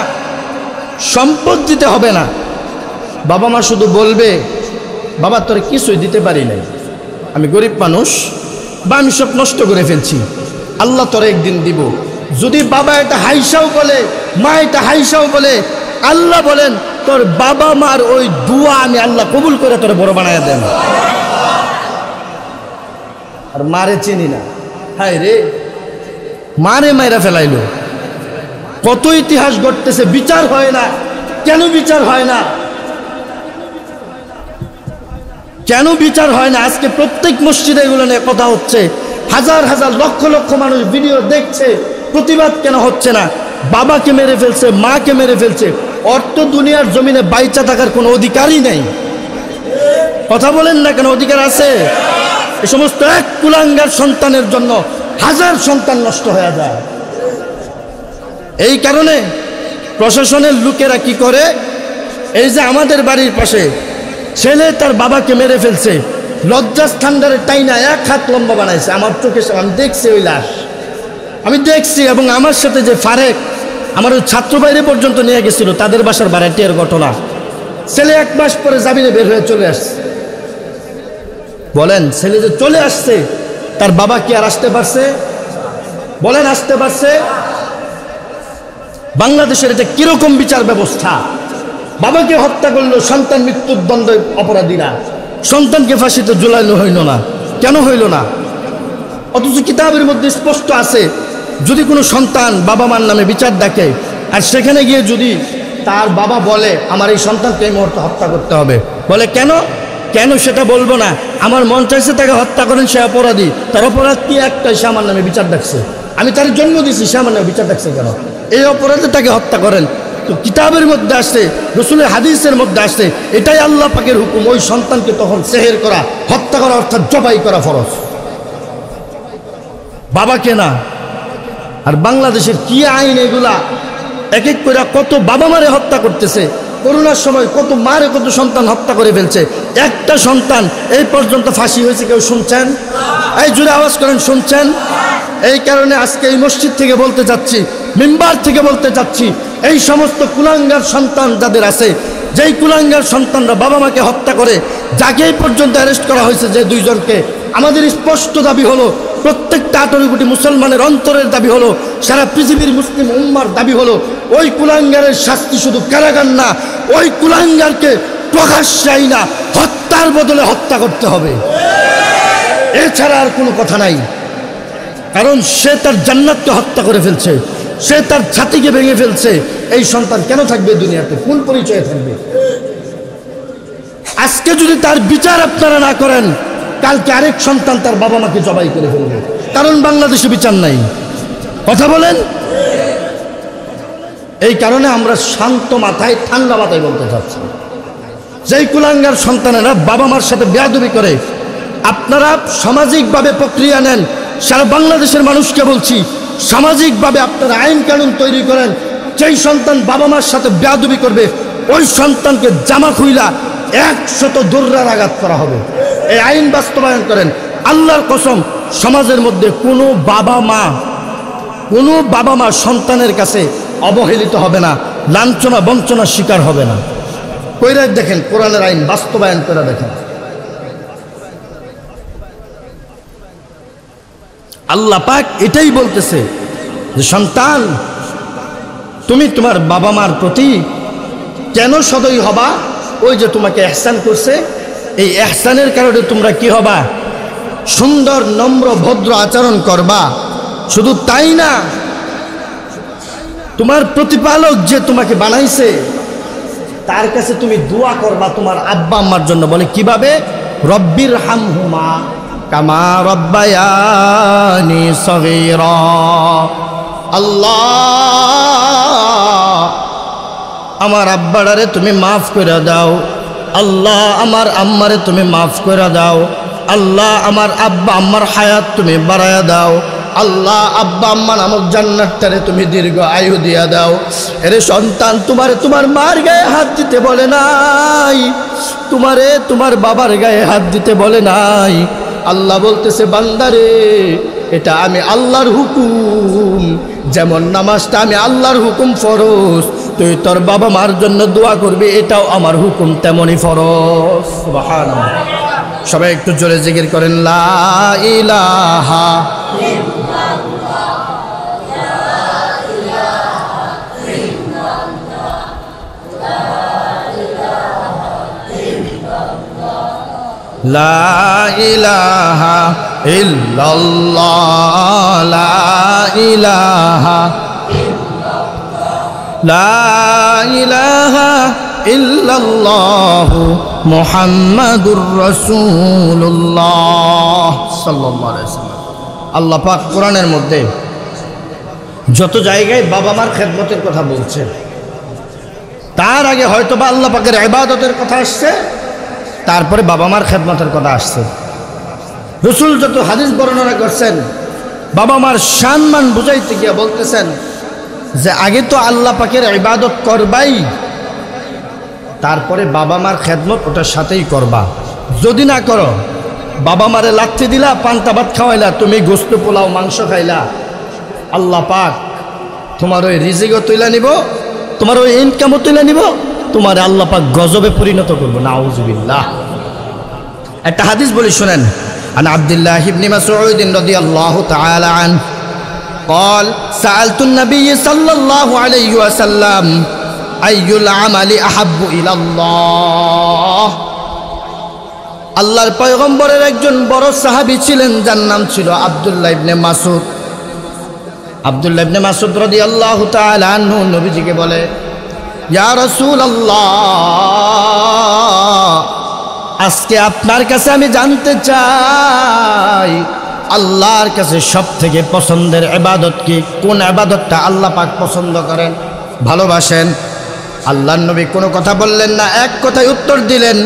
সম্পদ দিতে হবে না। বাবা মা শুধু বলবে বাবা তোর কিছুই দিতে পারি নাই, আমি গরিব মানুষ বা আমি সব নষ্ট করে ফেলছি, আল্লাহ তোর একদিন দিব। যদি বাবা এটা হাইসাও বলে, মা এটা হাইসাও বলে, আল্লাহ বলেন তোর বাবা মার ওই দুয়া আমি আল্লাহ কবুল করে তোর বড় বানায় দেন। আর মারে চিনি না, হায় রে মারে মায়েরা ফেলাইলো। কত ইতিহাস ঘটতেছে, বিচার হয় না। কেন বিচার হয় না? কেন বিচার হয় না? আজকে প্রত্যেক মসজিদে এগুলো নিয়ে কথা হচ্ছে, হাজার হাজার লক্ষ লক্ষ মানুষ ভিডিও দেখছে, প্রতিবাদ কেন হচ্ছে না? বাবাকে মেরে ফেলছে, মাকে মেরে ফেলছে, অর্থ দুনিয়ার জমিনে বাইচা থাকার কোনো অধিকারই নেই। কথা বলেন না কেন? অধিকার আছে? এ সমস্ত এক কুলাঙ্গার সন্তানের জন্য হাজার সন্তান নষ্ট হয়ে যায়। এই কারণে প্রশাসনের লোকেরা কি করে, এই যে আমাদের বাড়ির পাশে ছেলে তার বাবাকে মেরে ফেলছে, লজ্জাস্থানটারে টাইনা এক হাত লম্বা বানাইছে। আমার চোখের সামনে আমি দেখছি ওই লাশ, আমি দেখছি। এবং আমার সাথে যে ফারেক, আমার ওই ছাত্র বাইরে পর্যন্ত নিয়ে গেছিল, তাদের বাসার বাড়িটির ঘটনা। ছেলে 1 মাস পরে জামিনে বের হয়ে চলে আসছে। বলেন ছেলে যে চলে আসছে, তার বাবা কি আর আসতে পারছে? বলেন আসতে পারছে? বাংলাদেশের এটা কিরকম বিচার ব্যবস্থা? বাবাকে হত্যা করলো সন্তান মৃত্যুর দণ্ডে অপরাধীরা, সন্তানকে ফাঁসিতে ঝুলাইলো হইল না। কেন হইল না? অথচ কিতাবের মধ্যে স্পষ্ট আছে, যদি কোনো সন্তান বাবা মার নামে বিচার ডাকে, আর সেখানে গিয়ে যদি তার বাবা বলে আমার এই সন্তানকে এই মুহূর্তে হত্যা করতে হবে, বলে কেন কেন সেটা বলবো না, আমার মন চাইছে তাকে হত্যা করেন, সে অপরাধী, তার অপরাধ কি একটাই, সে আমার নামে বিচার ডাকছে, আমি তার জন্ম দিছি, সে আমার নামে বিচার ডাকছে, কেন এই অপরাধে তাকে হত্যা করেন। তো কিতাবের মধ্যে আসছে, রসুলের হাদিসের মধ্যে আসছে, এটাই আল্লাহ পাকের হুকুম। ওই সন্তানকে তখন সেহের করা, হত্যা করা, অর্থাৎ জবাই করা ফরজ, বাবাকে না। আর বাংলাদেশের কি আইন এগুলা! এক এক করে কত বাবা মারে হত্যা করতেছে। করোনার সময় কত মারে কত সন্তান হত্যা করে ফেলছে। একটা সন্তান এই পর্যন্ত ফাঁসি হয়েছে, কেউ শুনছেন? এই জোরে আওয়াজ করেন, শুনছেন? এই কারণে আজকে এই মসজিদ থেকে বলতে চাচ্ছি, মিম্বার থেকে বলতে চাচ্ছি, এই সমস্ত কুলাঙ্গার সন্তান যাদের আছে, যেই কুলাঙ্গার সন্তানরা বাবা মাকে হত্যা করে, যাকে এই পর্যন্ত অ্যারেস্ট করা হয়েছে যে 2 জনকে, আমাদের স্পষ্ট দাবি হলো, প্রত্যেকটা 18 কোটি মুসলমানের অন্তরের দাবি হলো, সারা পৃথিবীর মুসলিম উম্মার দাবি হলো, ওই কুলাঙ্গারের শাস্তি শুধু কারাগার না, ওই কুলাঙ্গারকে প্রকাশ্যেই না, হত্যার বদলে হত্যা করতে হবে। এছাড়া আর কোনো কথা নাই। কারণ সে তার জান্নাতকে হত্যা করে ফেলছে, সে তার ছাতিকে ভেঙে ফেলছে। এই সন্তান কেন থাকবে দুনিয়াতে? কোন পরিচয়ে থাকবে? আজকে যদি তার বিচার আপনারা না করেন, কালকে আরেক সন্তান তার বাবা মাকে জবাই করে ফেলবে। কারণ বাংলাদেশে বিচার নাই। কথা বলেন। এই কারণে আমরা শান্ত মাথায়, ঠান্ডা মাথায় বলতে চাচ্ছি, যেই কুলাঙ্গার সন্তানেরা বাবা মার সাথে বেয়াদবি করে, আপনারা সামাজিকভাবে প্রক্রিয়া নেন। সারা বাংলাদেশের মানুষকে বলছি, সামাজিকভাবে আপনারা আইন কানুন তৈরি করেন। যেই সন্তান বাবা মার সাথে বেয়াদবি করবে, ওই সন্তানকে জামা খুইলা 100 দৌড়ার আঘাত করা হবে। এই আইন বাস্তবায়ন করেন। আল্লাহর কসম, সমাজের মধ্যে কোনো বাবা মা সন্তানের কাছে অবহেলিত হবে না, লাঞ্ছনা বঞ্চনার শিকার হবে না। কইরা দেখেন, কোরআনের আইন বাস্তবায়ন করে দেখেন। আল্লাহ পাক এটাই বলতেছে যে সন্তান, তুমি তোমার বাবা মার প্রতি কেন সদয় হবা? ওই যে তোমাকে ইহসান করছে, এই ইহসানের কারণে তোমরা কি হবা? সুন্দর নম্র ভদ্র আচরণ করবা। শুধু তাই না, তোমার প্রতিপালক যে তোমাকে বানাইছে তার কাছে তুমি দোয়া করবা তোমার আব্বা আম্মার জন্য। বলে কিভাবে? রব্বির হামহুমা কামা রব্বায়ানি সগীরা। আল্লাহ, আমার আব্বারে তুমি মাফ করে দাও। আল্লাহ, আমার আম্মারে তুমি মাফ করে দাও। আল্লাহ, আমার আব্বা আম্মার হায়াত তুমি বাড়ায়া দাও। আল্লাহ, আব্বা আম্মা নামক জান্নাতটারে তুমি দীর্ঘ আয়ু দিয়া দাও। এরে সন্তান, তোমার মার গায়ে হাত দিতে বলে নাই, তোমার বাবার গায়ে হাত দিতে বলে নাই। আল্লাহ বলতেছে বান্দারে এটা আমি আল্লাহর হুকুম, যেমন নামাজটা আমি আল্লাহর হুকুম ফরজ, তুই তোর বাবা মার জন্য দোয়া করবি এটাও আমার হুকুম তেমনই ফরজ। সুবহানাল্লাহ। সবাই একটু জোরে জিকির করেন লা ইলাহা লা ইলাহা ইল্লাল্লাহ লা ইলাহা লা ইলাহা ইল্লাল্লাহ মুহাম্মাদুর রাসূলুল্লাহ সাল্লাল্লাহু আলাইহি ওয়াসাল্লাম। আল্লাহ পাক কোরআনের মধ্যে যত জায়গায় বাবা মার খেদমতের কথা বলছে, তার আগে হয়তো বা আল্লাহ পাকের ইবাদতের কথা আসছে, তারপরে বাবা মার খেদমতের কথা আসছে। রাসূল যত হাদিস বর্ণনা করছেন বাবা মার সম্মান বুঝাইতে গিয়ে বলতেছেন যে আগে তো আল্লাহ পাকের ইবাদত করবাই, তারপরে বাবা মার খেদমত ওটার সাথেই করবা। যদি না করো, বাবা মারে লাথি দিলা, পান্তা ভাত খাওয়াইলা, তুমি গোস্ত পোলাও মাংস খাইলা, আল্লাহ পাক তোমার ওই রিজিকও তুইলা নিব, তোমার ওই ইনকামও তুইলা নিব, তোমার আল্লাহ পাক গজবে পরিণত করবো। নাউযুবিল্লাহ। একটা হাদিস বলি শুনেন। আন আব্দুল্লাহ ইবনে মাসউদ রাদিয়াল্লাহু তাআলা আন قال سألت النبي صلى الله عليه وسلم أي العمل أحب إلى الله। আল্লাহর পয়গম্বরের একজন বড় সাহাবী ছিলেন, যার নাম ছিল আব্দুল্লাহ ইবনে মাসউদ। আব্দুল্লাহ ইবনে মাসউদ রাদিয়াল্লাহু তাআলা আনহু নবীজিকে বলে, ইয়া রাসূলুল্লাহ, আজকে আপনার কাছে আমি জানতে চাই আল্লাহর কাছে সবথেকে পছন্দের ইবাদত কি? কোন ইবাদতটা আল্লাহ পাক পছন্দ করেন, ভালোবাসেন? আল্লাহর নবী কোনো কথা বললেন না, এক কথায় উত্তর দিলেন,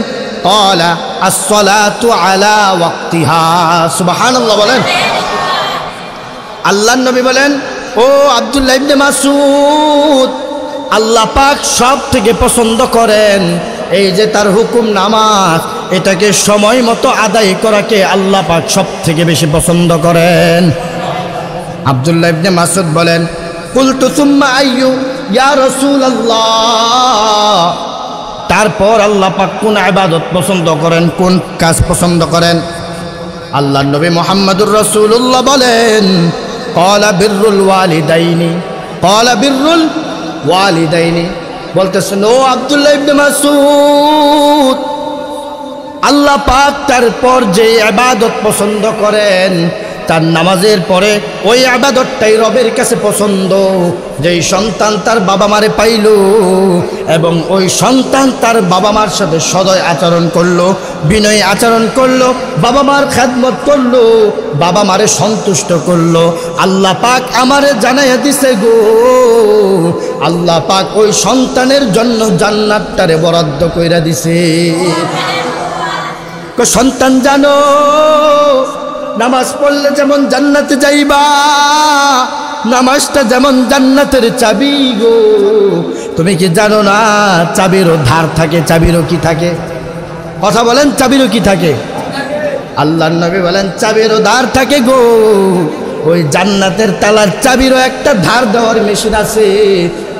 ক্বালা আস-সালাতু আলা ওয়াক্তিহা। সুবহানাল্লাহ বলেন। আল্লাহর নবী বলেন, ও আব্দুল্লাহ ইবনে মাসউদ, আল্লাহ পাক সব থেকে পছন্দ করেন এই যে তার হুকুম নামাজ, এটাকে সময় মতো আদায় করাকে আল্লাহ পাক সব থেকে বেশি পছন্দ করেন। আব্দুল্লাহ ইবনে মাসউদ বলেন, কুলতু সুম্মা আইয়ু ইয়া রাসূলুল্লাহ, তারপর আল্লাহ পাক কোন ইবাদত পছন্দ করেন, কোন কাজ পছন্দ করেন? আল্লাহর নবী মুহাম্মদুর রাসূলুল্লাহ বলেন, ক্বালা বিররুল ওয়ালিদাইনি, ক্বালা বিররুল ওয়ালিদাইনি। বলতেছেন, ও আব্দুল্লাহ ইবনে মাসউদ, আল্লাহ পাক তারপর যে ইবাদত পছন্দ করেন তার নামাজের পরে ওই ইবাদতটাই রবের কাছে পছন্দ। যেই সন্তান তার বাবা মারে পাইল এবং ওই সন্তান তার বাবা মার সাথে সদয় আচরণ করলো, বিনয়ী আচরণ করলো, বাবা মার খেদমত করলো, বাবা মারে সন্তুষ্ট করলো, আল্লাহ পাক আমারে জানাইয়া দিছে গো, আল্লাহ পাক ওই সন্তানের জন্য জান্নাতটারে বরাদ্দ কইরা দিছে। সন্তান জানো, নামাজ পড়লে যেমন জান্নাতে যাইবা, নামাজটা যেমন জান্নাতের চাবি গো। তুমি কি জানো না চাবিরও ধার থাকে, চাবিরও কি থাকে? কথা বলেন, চাবিরও কি থাকে? আল্লাহর নবী বলেন চাবিরও ধার থাকে গো। ওই জান্নাতের তালার চাবিরও একটা ধার দেওয়ার মেশিন আছে,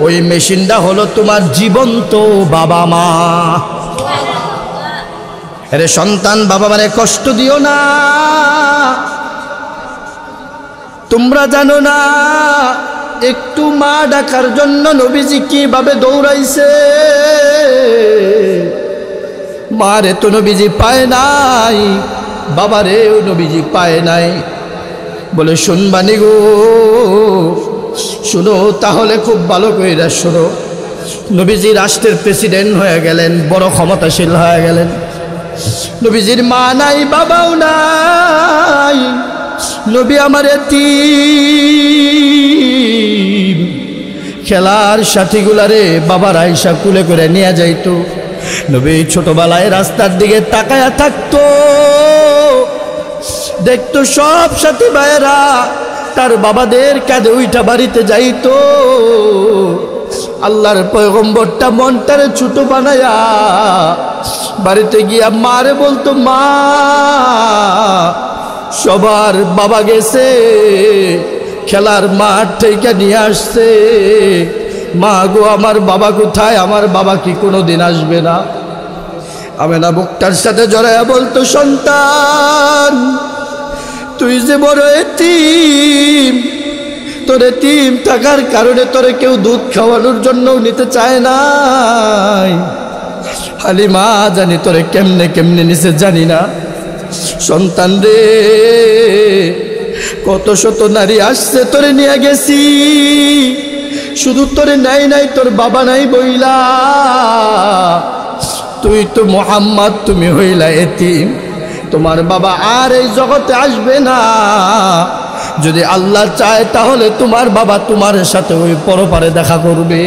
ওই মেশিনটা হলো তোমার জীবন্ত বাবা মা। আরে সন্তান, বাবা মারে কষ্ট দিও না। তোমরা জানো না একটু মা ডাকার জন্য নবীজি কিভাবে দৌড়াইছে? মারে তো নবীজি পায় নাই, বাবারেও নবীজি পায় নাই। বলে শুনবানি গো, শুনো তাহলে খুব ভালো কইরা শুনো। নবীজি রাষ্ট্রের প্রেসিডেন্ট হয়ে গেলেন, বড় ক্ষমতাশীল হয়ে গেলেন। নবীজির মা নাই, বাবাও নাই, নবী আমার এতিম। খেলার সাথীগুলারে বাবার আয়সা কুলে করে নিয়ে যাইতো। নবী ছোটবেলায় রাস্তার দিকে তাকায়া থাকতো, দেখতো সব সাথী ভাইয়েরা তার বাবাদের কাঁধে উইঠা বাড়িতে যাইতো। আল্লাহর পয়গম্বরটা মনটারে ছোট বানায়া বাড়িতে গিয়া মারে বলতো, মা সবার বাবা গেছে, খেলার মাঠ থেকে নিয়ে আসছে। মা গো আমার বাবা কোথায়, আমার বাবা কি কোনোদিন আসবে না? আমেনা বুকটার সাথে জড়ায়া বলতো, সন্তান তুই যে বড় এতিম, তোর এতিম থাকার কারণে তোরে কেউ দুধ খাওয়ানোর জন্য নিতে চায় নাই। হালিমা জানি তোরে কেমনে কেমনে নিছে জানি না। সন্তান রে, কত শত নারী আসছে তোরে নিয়ে গেছি, শুধু তোরে নাই নাই তোর বাবা নাই বইলা। তুই তো মোহাম্মদ, তুমি হইলা এতিম, তোমার বাবা আর এই জগতে আসবে না। যদি আল্লাহ চায় তাহলে তোমার বাবা তোমার সাথে ওই পরপারে দেখা করবে।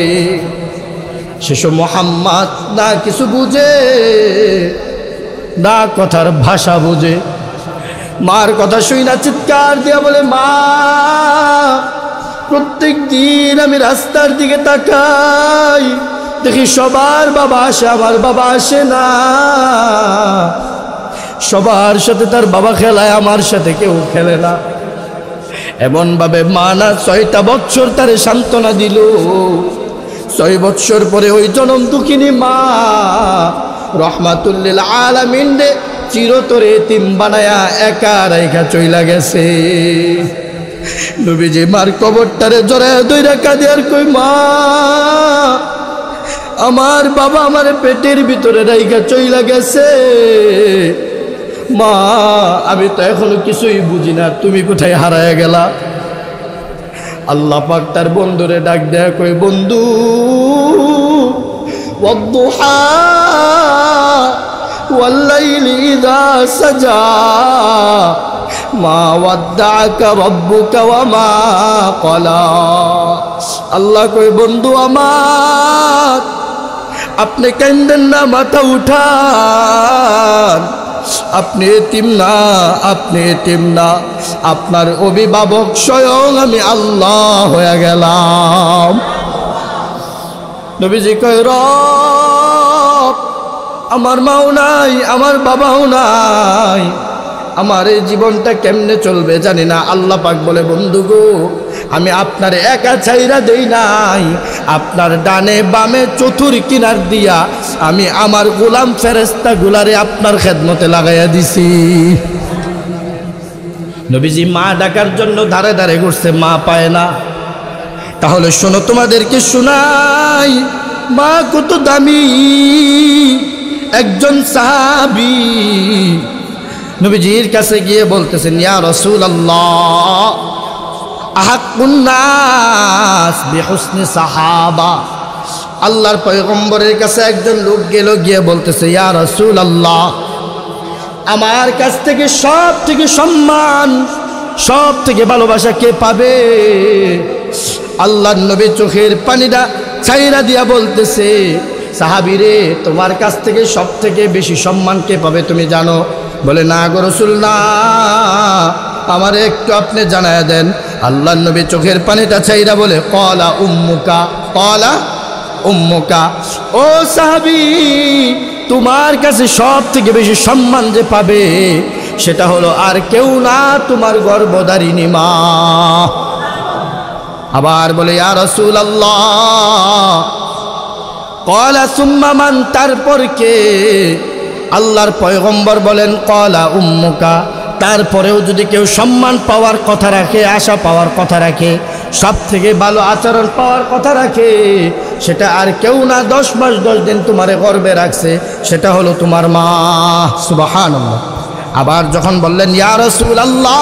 শিশু মোহাম্মদ না কিছু বুঝে, না কথার ভাষা বুঝে। মার কথা শুই না চিৎকার দিয়া বলে, মা প্রত্যেক দিন আমি রাস্তার দিকে তাকাই, দেখি সবার বাবা আসে, আমার বাবা আসে না। সবার সাথে তার বাবা খেলায়, আমার সাথে কেউ খেলে না। এমন ভাবে মা না 6টা বছর তারে সান্ত্বনা দিল। 6 বছর পরে ওই জনম দুঃখিনী মা রহমাতুল্লিল আলামিন রে চিরতরে এতিম বানায়া একা রাইখা চইলা গেছে। নবীজি মার কবরটারে জড়ায়া ধইরা কাঁদে আর কই, মা আমার বাবা আমার পেটের ভিতরে রাইখা চইলা গেছে। মা আমি তো এখনো কিছুই বুঝি না, তুমি কোথায় হারায়া গেলা? আল্লাহ পাক তার বন্ধুরে ডাক দেয়া কই, বন্ধু ওয়াদ্দুহা ওয়াল্লাইলি ইযা সাজা মা ওয়াদ্দাআকা রাব্বুকা ওয়া মা ক্বালা। আল্লাহ কই, বন্ধু আমার আপনি কান্দেন না, মাথা উঠান। আপনি এতিম না, আপনি এতিম না, আপনার অভিভাবক স্বয়ং আমি আল্লাহ হয়ে গেলাম। নবীজি কয়, রব আমার মাও নাই, আমার বাবাও নাই, আমার এই জীবনটা কেমনে চলবে জানি না। আল্লাহ পাক বলে, বন্ধু গো আমি আপনার একা ছাইরা দেই নাই, আপনার ডানে বামে চতুর কিনার দিয়া আমি আমার গোলাম ফেরেশতা গুলারে আপনার খেদমতে লাগাইয়া দিছি। নবীজি মা ডাকার জন্য ধারে ধারে ঘুরছে, মা পায় না। তাহলে শোনো, তোমাদেরকে শোনাই, মা কত দামি একজন সাহাবী। নবীজির কাছে গিয়ে বলতেছেন, ইয়া রাসূলুল্লাহ আহাক্কুন নাস বিহুসনি সাহাবা। আল্লাহর পয়গম্বরের কাছে একজন লোক গেল, গিয়ে বলতেছে, ইয়া রাসূলুল্লাহ আমার কাছ থেকে সব থেকে সম্মান, সব থেকে ভালোবাসা কে পাবে? আল্লাহর নবী চোখের পানিটা ছাইরা দিয়া বলতেছে, সাহাবী রে তোমার কাছ থেকে সব থেকে বেশি সম্মান কে পাবে তুমি জানো? বলে, না গো রাসূল না, আমারে একটু আপনি জানায়া দেন। আল্লাহর নবী চোখের পানিটা ছাইরা বলে, ক্বালা উম্মুকা, ক্বালা উম্মুকা। ও সাহাবী, তোমার কাছে সব থেকে বেশি সম্মান যে পাবে সেটা হলো আর কেউ না, তোমার গর্ভধারিণী মা। আবার বলে, ইয়া রাসূলুল্লাহ ক্বালা সুম্মা মান, তারপর কে? আল্লাহর পয়গম্বর বলেন, ক্বালা উম্মুকা। তারপরেও যদি কেউ সম্মান পাওয়ার কথা রাখে, আশা পাওয়ার কথা রাখে, সব থেকে ভালো আচরণ পাওয়ার কথা রাখে, সেটা আর কেউ না, 10 মাস 10 দিন তোমারে গর্ভে রাখছে, সেটা হলো তোমার মা। সুবহানাল্লাহ। আবার যখন বললেন, ইয়া রাসূলুল্লাহ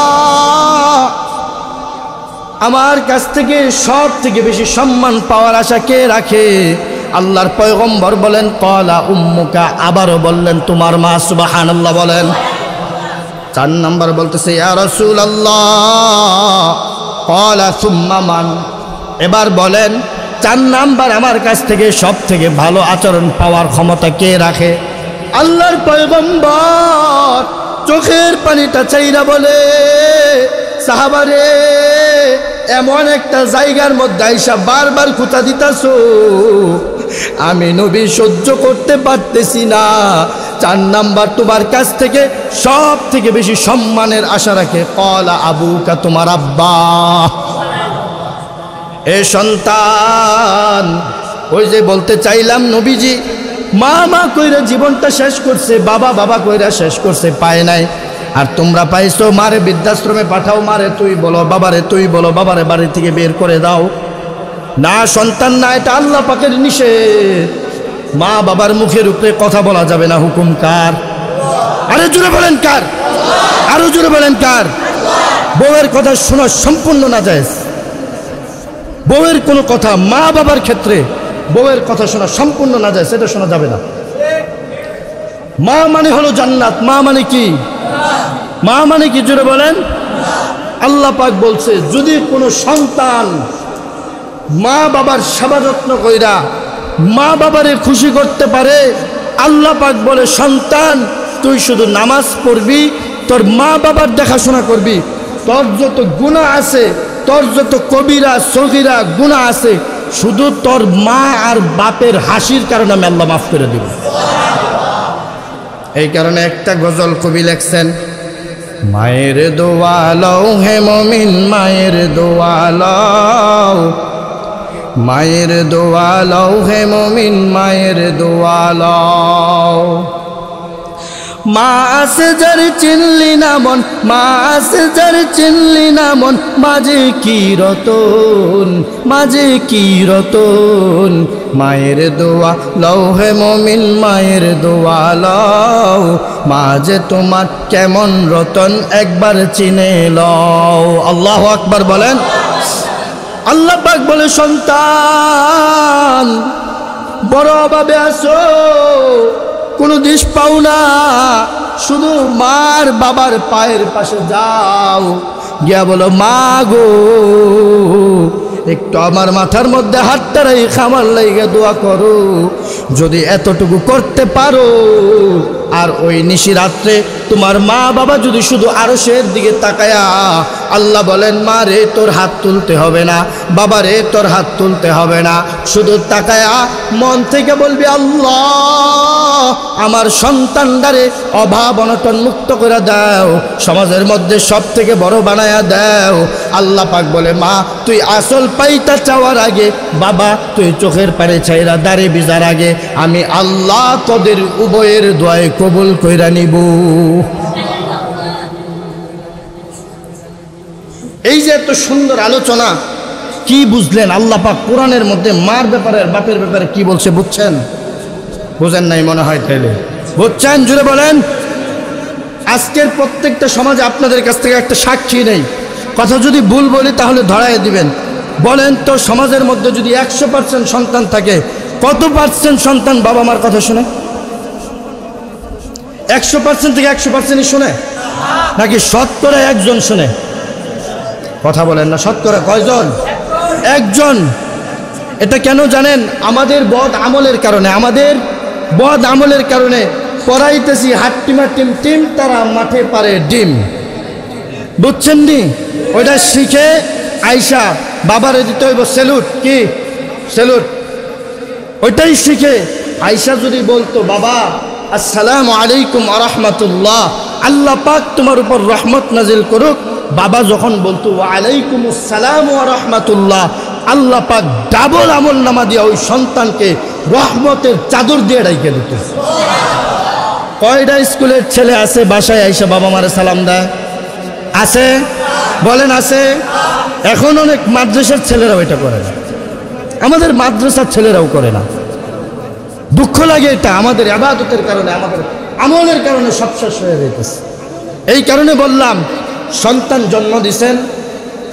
আমার কাছ থেকে সব থেকে বেশি সম্মান পাওয়ার আশা কে রাখে? আল্লাহর পয়গম্বর বলেন, ক্বালা উম্মুকা। আবারও বললেন, তোমার মা। সুবহানাল্লাহ বলেন। 4 নম্বর বলতেছে, ইয়া রাসূলুল্লাহ ক্বালা সুম্মা মান। এবার বলেন 4 নাম্বার আমার কাছ থেকে সব থেকে ভালো আচরণ পাওয়ার ক্ষমতা কে রাখে? আল্লাহর পয়গম্বর চোখের পানিটা চাইরা বলে, সাহাবারে এমন একটা জায়গার মধ্যে আইসা বারবার খুঁতা দিতাছো, আমি নবী সহ্য করতে পারতেছি না। 4 নাম্বার তোমার কাছ থেকে সব থেকে বেশি সম্মানের আশা রাখে ক্বালা আবুকা, তোমার আব্বা। এ সন্তান, ওই যে বলতে চাইলাম নবীজি মা মা কইরা জীবনটা শেষ করছে, বাবা বাবা কইরা শেষ করছে, পায় নাই। আর তোমরা পাইছো মারে বৃদ্ধাশ্রমে পাঠাও, মারে তুই বলো, বাবারে তুই বলো, বাবারে বাড়ি থেকে বের করে দাও। না সন্তান না, এটা আল্লাহ পাকের নিষেধ। মা বাবার মুখের উপরে কথা বলা যাবে না, হুকুম কার? আরে জোরে বলেন কার? আরো জোরে বলেন কার? বউয়ের কথা শোনা সম্পূর্ণ নাজায়েজ। বউয়ের কোনো কথা, মা বাবার ক্ষেত্রে বউয়ের কথা শোনা সম্পূর্ণ নাজায়েজ, সেটা শোনা যাবে না। মা মানে হলো জান্নাত। মা মানে কি? মা মানে কি জোরে বলেন? আল্লাহ পাক বলছে যদি কোনো সন্তান মা বাবার সেবা যত্ন কইরা মা বাবারে খুশি করতে পারে, আল্লাহ পাক বলে সন্তান তুই শুধু নামাজ পড়বি, তোর মা বাবার দেখাশোনা করবি, তোর যত গুনাহ আছে, তোর যত কবিরা সগীরা গুনাহ আছে, শুধু তোর মা আর বাপের হাসির কারণে আমি আল্লাহ মাফ করে দিব। এই কারণে একটা গজল কবি লেখছেন, মায়ের দোয়া লও হে মুমিন, মায়ের দোয়া লও, মায়ের দোয়া লও হে মুমিন, মায়ের দোয়া লও। মা আছে যার চিনলি না মন, মা আছে যার চিনলি না মন, মাঝে কি রতন, মাঝে কি রতন। মায়ের দোয়া লও হে মুমিন, মায়ের দোয়া লও, মাঝে তোমার কেমন রতন একবার চিনে লও। আল্লাহু আকবার বলেন। আল্লাহ পাক বলে সন্তান বড় অভাবে আছো, কোনো দিশ পাও না, শুধু মার বাবার পায়ের পাশে যাও, গিয়া বলো মা গো একটু আমার মাথার মধ্যে হাতটা রেখে আমার লাইগা দোয়া করো। যদি এতটুকু করতে পারো, আর ওই নিশি রাত্রে তোমার মা বাবা যদি শুধু আরশের দিকে তাকায়া আল্লাহ বলেন মা রে তোর হাত তুলতে হবে না, বাবা রে তোর হাত তুলতে হবে না, শুধু তাকায়া মন থেকে বলবি আল্লাহ আমার সন্তানদারে অভাব অনটন মুক্ত করে দাও, সমাজের মধ্যে সব থেকে বড় বানায়া দাও। আল্লাহ পাক বলে মা তুই আসল পাইতা চাওয়ার আগে, বাবা তুই চোখের পারে ছাইরা দাঁড়ে বিজার আগে, আমি আল্লাহ তোদের উভয়ের দোয়ায় কবুল কইরা নিব। এই যে এত সুন্দর আলোচনা, কি বুঝলেন? আল্লাহ পাক কোরআনের মধ্যে মার ব্যাপারে বাপের ব্যাপারে কি বলছে বুঝছেন? বুঝেন নাই মনে হয়, তাইলে বুঝছেন? জুড়ে বলেন। আজকের প্রত্যেকটা সমাজে আপনাদের কাছ থেকে একটা সাক্ষী নেই, কথা যদি ভুল বলি তাহলে ধরায় দিবেন। বলেন তো সমাজের মধ্যে যদি 100% সন্তান থাকে, কত পার্সেন্ট সন্তান বাবা মার কথা শুনে? 100% থেকে 100%ই শুনে নাকি শতকরা একজন শুনে? কথা বলেন না, শতকরা কয়জন? একজন। এটা কেন জানেন? আমাদের বদ আমলের কারণে, আমাদের বদ আমলের কারণে পড়াইতেছি হাট্টিমা টিম টিম, তারা মাঠে পারে ডিম। বুঝছেন নি? ওইটা শিখে আইসা বাবারে দিতে হইব স্যালুট, কি স্যালুট, ওইটাই শিখে আইসা যদি বলতো বাবা আসসালামু আলাইকুম ওয়া রাহমাতুল্লাহ, আল্লাহ পাক তোমার উপর রহমত নাজিল করুক, বাবা যখন বলতো ওয়া আলাইকুমুস সালাম ওয়া রাহমাতুল্লাহ, আল্লাহ পাক ডাবল আমল নামা দিয়া ওই সন্তানকে রহমতের চাদর দিয়ে ঢাইকে দিত। কয়টা স্কুলের ছেলে আছে বাসায় আইসা বাবা মারে সালাম দেয়? আছে? বলেন আছে? এখন অনেক মাদ্রাসার ছেলেরাও এটা করে না, আমাদের মাদ্রাসার ছেলেরাও করে না। দুঃখ লাগে এটা, আমাদের ইবাদতের কারণে, আমাদের আমলের কারণে সব শেষ হয়ে যাইতেছে। এই কারণে বললাম সন্তান জন্ম দিছেন,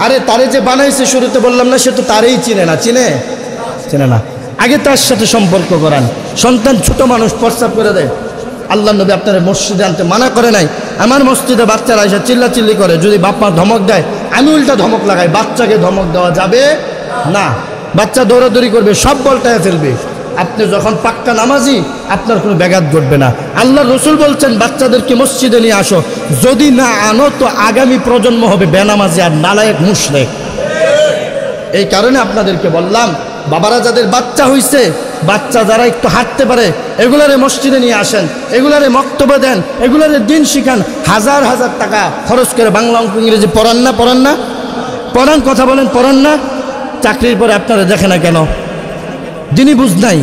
আরে তারে যে বানাইছে শুরুতে বললাম না, সে তো তারেই চিনে না, চিনে না, আগে তার সাথে সম্পর্ক করান। সন্তান ছোট মানুষ প্রস্রাব করে দেয়, আল্লাহ নবী আপনারা মসজিদে আনতে মানা করে নাই। আমার মসজিদে বাচ্চারা এসে চিল্লাচিল্লি করে, যদি বাপ মা ধমক দেয় আমি উল্টা ধমক লাগাই, বাচ্চাকে ধমক দেওয়া যাবে না। বাচ্চা দৌড়াদৌড়ি করবে, সব বলটায় ফেলবে। আপনি যখন পাক্কা নামাজি, আপনার কোনো ব্যাঘাত ঘটবে না। আল্লাহ রসুল বলছেন বাচ্চাদেরকে মসজিদে নিয়ে আসো, যদি না আনো তো আগামী প্রজন্ম হবে বেনামাজি আর নালায়েক মুশরিক। এই কারণে আপনাদেরকে বললাম বাবারা যাদের বাচ্চা হইছে বাচ্চা যারা একটু হাঁটতে পারে এগুলারে মসজিদে নিয়ে আসেন, এগুলারে বক্তব্য দেন, এগুলারে দিন শিখান। হাজার হাজার টাকা খরচ করে বাংলা অঙ্ক ইংরেজি পড়ান না? পড়ান, কথা বলেন, পড়ান না? চাকরির পরে আপনারা দেখে না কেন? যিনি বুঝ নাই।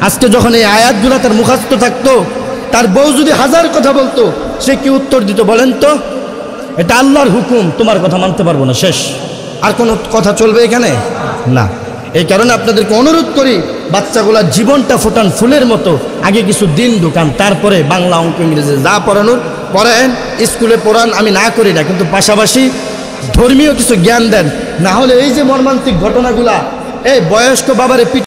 আজকে যখন এই আয়াতগুলো তার মুখস্থ থাকতো, তার বউ যদি হাজার কথা বলতো, সে কি উত্তর দিত বলেন তো? এটা আল্লাহর হুকুম, তোমার কথা মানতে পারবো না, শেষ। আর কোনো কথা চলবে এখানে না। এই কারণে আপনাদেরকে অনুরোধ করি, বাচ্চাগুলার জীবনটা ফোটান ফুলের মতো। আগে কিছু দিন ঢুকান, তারপরে বাংলা অঙ্ক ইংরেজি যা পড়ানোর পড়েন, স্কুলে পড়ান, আমি না করি না, কিন্তু পাশাপাশি ধর্মীয় কিছু জ্ঞান দেন। না হলে এই যে মর্মান্তিক ঘটনাগুলা, এই বয়স্ক বাবারে